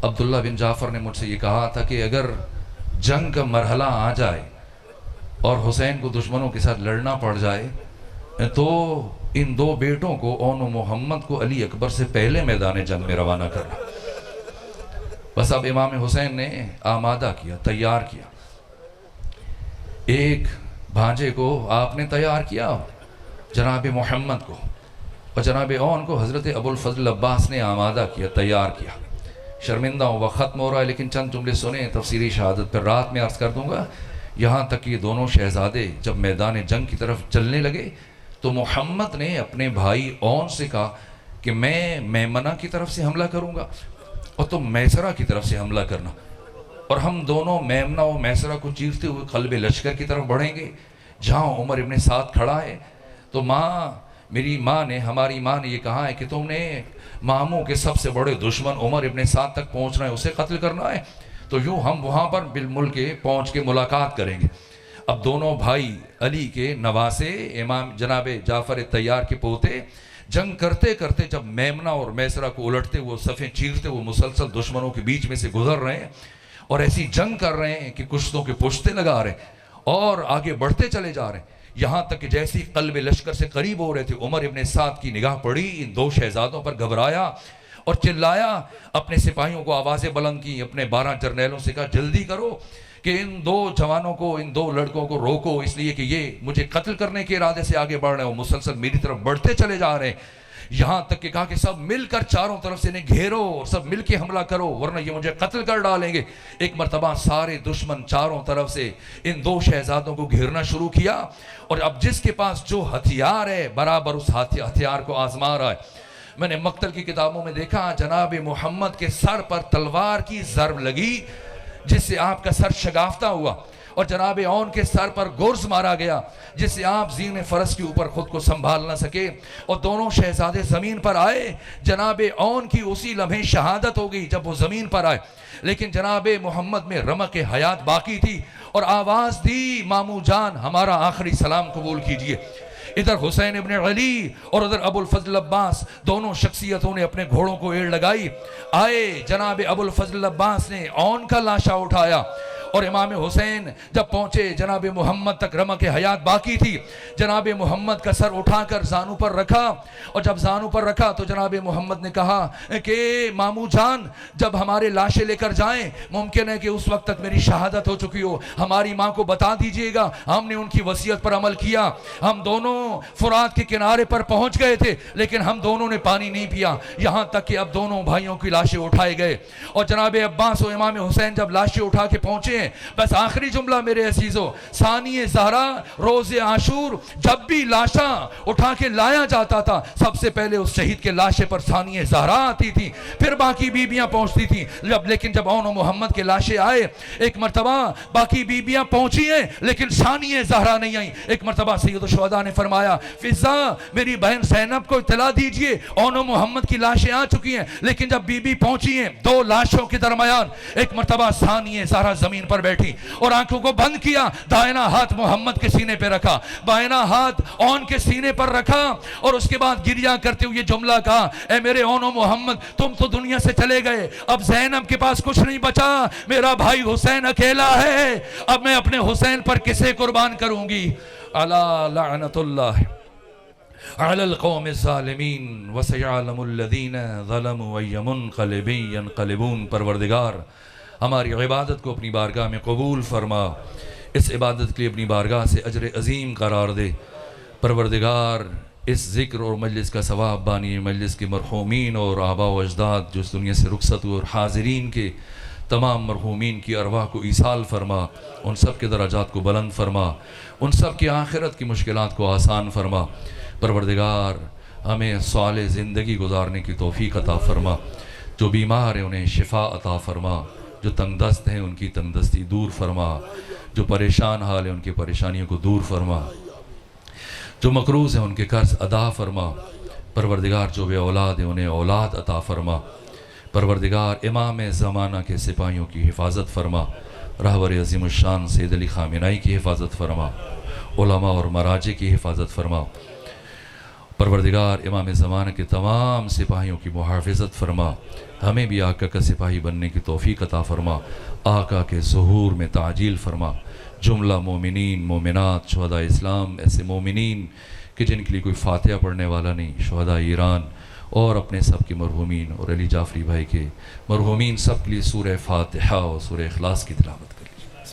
عبداللہ بن جعفر نے مجھ سے یہ کہا تھا کہ اگر جنگ کا مرحلہ آ جائے اور حسین کو دشمنوں کے ساتھ لڑنا پڑ جائے تو ان دو بیٹوں کو اون و محمد کو علی اکبر سے پہلے میدان جنگ میں روانہ کرنا. بس اب امام حسین نے آمادہ کیا، تیار کیا. ایک بھانجے کو آپ نے تیار کیا، جناب محمد کو، اور جناب اون کو حضرت ابو الفضل عباس نے آمادہ کیا، تیار کیا. شرمندہ ہوں وقت ختم ہو رہا ہے لیکن چند جملے سنیں، تفسیری شہادت پھر رات میں عرض کر دوں گا. یہاں تک کہ یہ دونوں شہزادے جب میدان جنگ کی طرف چلنے لگے تو محمد نے اپنے بھائی اون سے کہا کہ میں میمنہ کی طرف سے حملہ کروں گا اور تم میسرہ کی طرف سے حملہ کرنا، اور ہم دونوں میمنہ و میسرہ کو چیرتے ہوئے قلب لشکر کی طرف بڑھیں گے جہاں عمر ابن سعد کھڑا ہے. تو میری ماں نے، ہماری ماں نے یہ کہا ہے کہ تم نے ماموں کے سب سے بڑے دشمن عمر ابن سعد تک پہنچنا ہے، اسے قتل کرنا ہے. تو یوں ہم وہاں پر بالملک پہنچ کے ملاقات کریں گے. اب دونوں بھائی علی کے نواسے امام جناب جعفر طیار کے پوتے جنگ کرتے کرتے جب میمنہ اور میسرہ کو الٹتے وہ صفیں چیرتے وہ مسلسل دشمنوں کے بیچ میں سے گزر رہے ہیں اور ایسی جنگ کر رہے ہیں کہ کشتوں کے پشتے لگا رہے ہیں اور آگے بڑھتے چلے جا رہے ہیں. یہاں تک کہ جیسی قلب لشکر سے قریب ہو رہے تھے عمر ابن سعد کی نگاہ پڑی ان دو شہزادوں پر، گھبرایا اور چلایا. اپنے سپاہیوں کو آوازیں بلند کی، اپنے 12 جرنیلوں سے کہا جلدی کرو کہ ان دو جوانوں کو، ان دو لڑکوں کو روکو، اس لیے کہ یہ مجھے قتل کرنے کے ارادے سے آگے بڑھ رہے ہیں، وہ مسلسل میری طرف بڑھتے چلے جا رہے ہیں. یہاں تک کہ کہا کہ سب مل کر چاروں طرف سے انہیں گھیرو اور سب مل کے حملہ کرو ورنہ یہ مجھے قتل کر ڈالیں گے۔ ایک مرتبہ سارے دشمن چاروں طرف سے ان دو شہزادوں کو گھیرنا شروع کیا، اور اب جس کے پاس جو ہتھیار ہے برابر اس ہتھیار کو آزما رہا ہے۔ میں نے مقتل کی کتابوں میں دیکھا جناب محمد کے سر پر تلوار کی ضرب لگی جس سے آپ کا سر شگافتہ ہوا، اور جناب اون کے سر پر گرز مارا گیا جس سے آپ زین فرس کے اوپر خود کو سنبھال نہ سکے، اور دونوں شہزادے زمین پر آئے۔ جناب اون کی اسی لمحے شہادت ہو گئی جب وہ زمین پر آئے، لیکن جناب محمد میں رمق حیات باقی تھی اور آواز دی مامو جان ہمارا آخری سلام قبول کیجئے۔ ادھر حسین ابن علی اور ادھر ابو الفضل عباس، دونوں شخصیتوں نے اپنے گھوڑوں کو ایڑ لگائی۔ آئے جناب ابو الفضل عباس نے اون کا لاشا اٹھایا، اور امام حسین جب پہنچے جناب محمد تک رمق حیات باقی تھی، جناب محمد کا سر اٹھا کر زانو پر رکھا، اور جب زانو پر رکھا تو جناب محمد نے کہا کہ مامو جان جب ہمارے لاشیں لے کر جائیں ممکن ہے کہ اس وقت تک میری شہادت ہو چکی ہو، ہماری ماں کو بتا دیجئے گا ہم نے ان کی وصیت پر عمل کیا۔ ہم دونوں فرات کے کنارے پر پہنچ گئے تھے لیکن ہم دونوں نے پانی نہیں پیا، یہاں تک کہ اب دونوں بھائیوں کی لاشیں اٹھائے گئے، اور جناب عباس و امام حسین جب لاشیں اٹھا کے پہنچے ہیں، بس آخری جملہ میرے عزیزو، ثانی زہرا روز عاشور جب بھی لاشاں اٹھا کے لایا جاتا تھا سب سے پہلے اس شہید کے لاشے پر ثانی زہرا آتی تھی، پھر باقی بیبیاں پہنچتی تھیں۔ لیکن جب اون و محمد کے لاشیں آئے، ایک مرتبہ باقی بیبیاں پہنچی ہیں لیکن ثانی زہرا نہیں آئیں۔ ایک مرتبہ سید الشہداء نے فرمایا فضا میری بہن زینب کو اطلاع دیجئے اون و محمد کی لاشیں آ چکی ہیں، لیکن جب بی بی پہنچی ہیں دو لاشوں کے درمیان ایک مرتبہ ثانی زہرا زمین پر بیٹھی اور آنکھوں کو بند کیا، دائنا ہاتھ محمد کے سینے پہ رکھا، بائنا ہاتھ اون کے سینے پر رکھا، اور اس کے بعد گریہ کرتے ہوئے جملہ کہا اے میرے اون و محمد تم تو دنیا سے چلے گئے، اب زینب کے پاس کچھ نہیں بچا، میرا بھائی حسین اکیلا ہے، اب میں اپنے حسین پر کسے قربان کروں گی؟ الا لعنت اللہ علی القوم الظالمین وسیعلم الذین ظلموا ای منقلب ینقلبون۔ پروردگار ہماری عبادت کو اپنی بارگاہ میں قبول فرما، اس عبادت کے لیے اپنی بارگاہ سے اجر عظیم قرار دے۔ پروردگار اس ذکر اور مجلس کا ثواب بانی مجلس کے مرحومین اور آباء و اجداد جو اس دنیا سے رخصت ہوئے اور حاضرین کے تمام مرحومین کی ارواح کو ایصال فرما، ان سب کے درجات کو بلند فرما، ان سب کی آخرت کی مشکلات کو آسان فرما۔ پروردگار ہمیں صالح زندگی گزارنے کی توفیق عطا فرما، جو بیمار ہیں انہیں شفا عطا فرما، جو تنگ دست ہیں ان کی تنگ دستی دور فرما، جو پریشان حال ہیں ان کی پریشانیوں کو دور فرما، جو مقروض ہیں ان کے قرض ادا فرما۔ پروردگار جو بے اولاد ہیں انہیں اولاد عطا فرما۔ پروردگار امام زمانہ کے سپاہیوں کی حفاظت فرما، رہبر عظیم الشان سید علی خامنائی کی حفاظت فرما، علماء اور مراجع کی حفاظت فرما۔ پروردگار امام زمانہ کے تمام سپاہیوں کی محافظت فرما، ہمیں بھی آقا کا سپاہی بننے کی توفیق عطا فرما، آقا کے ظہور میں تعجیل فرما۔ جملہ مومنین مومنات شہداء اسلام، ایسے مومنین کہ جن کے لیے کوئی فاتحہ پڑھنے والا نہیں، شہداء ایران اور اپنے سب کے مرحومین اور علی جعفری بھائی کے مرحومین، سب کے لیے سورہ فاتحہ اور سورہ اخلاص کی تلاوت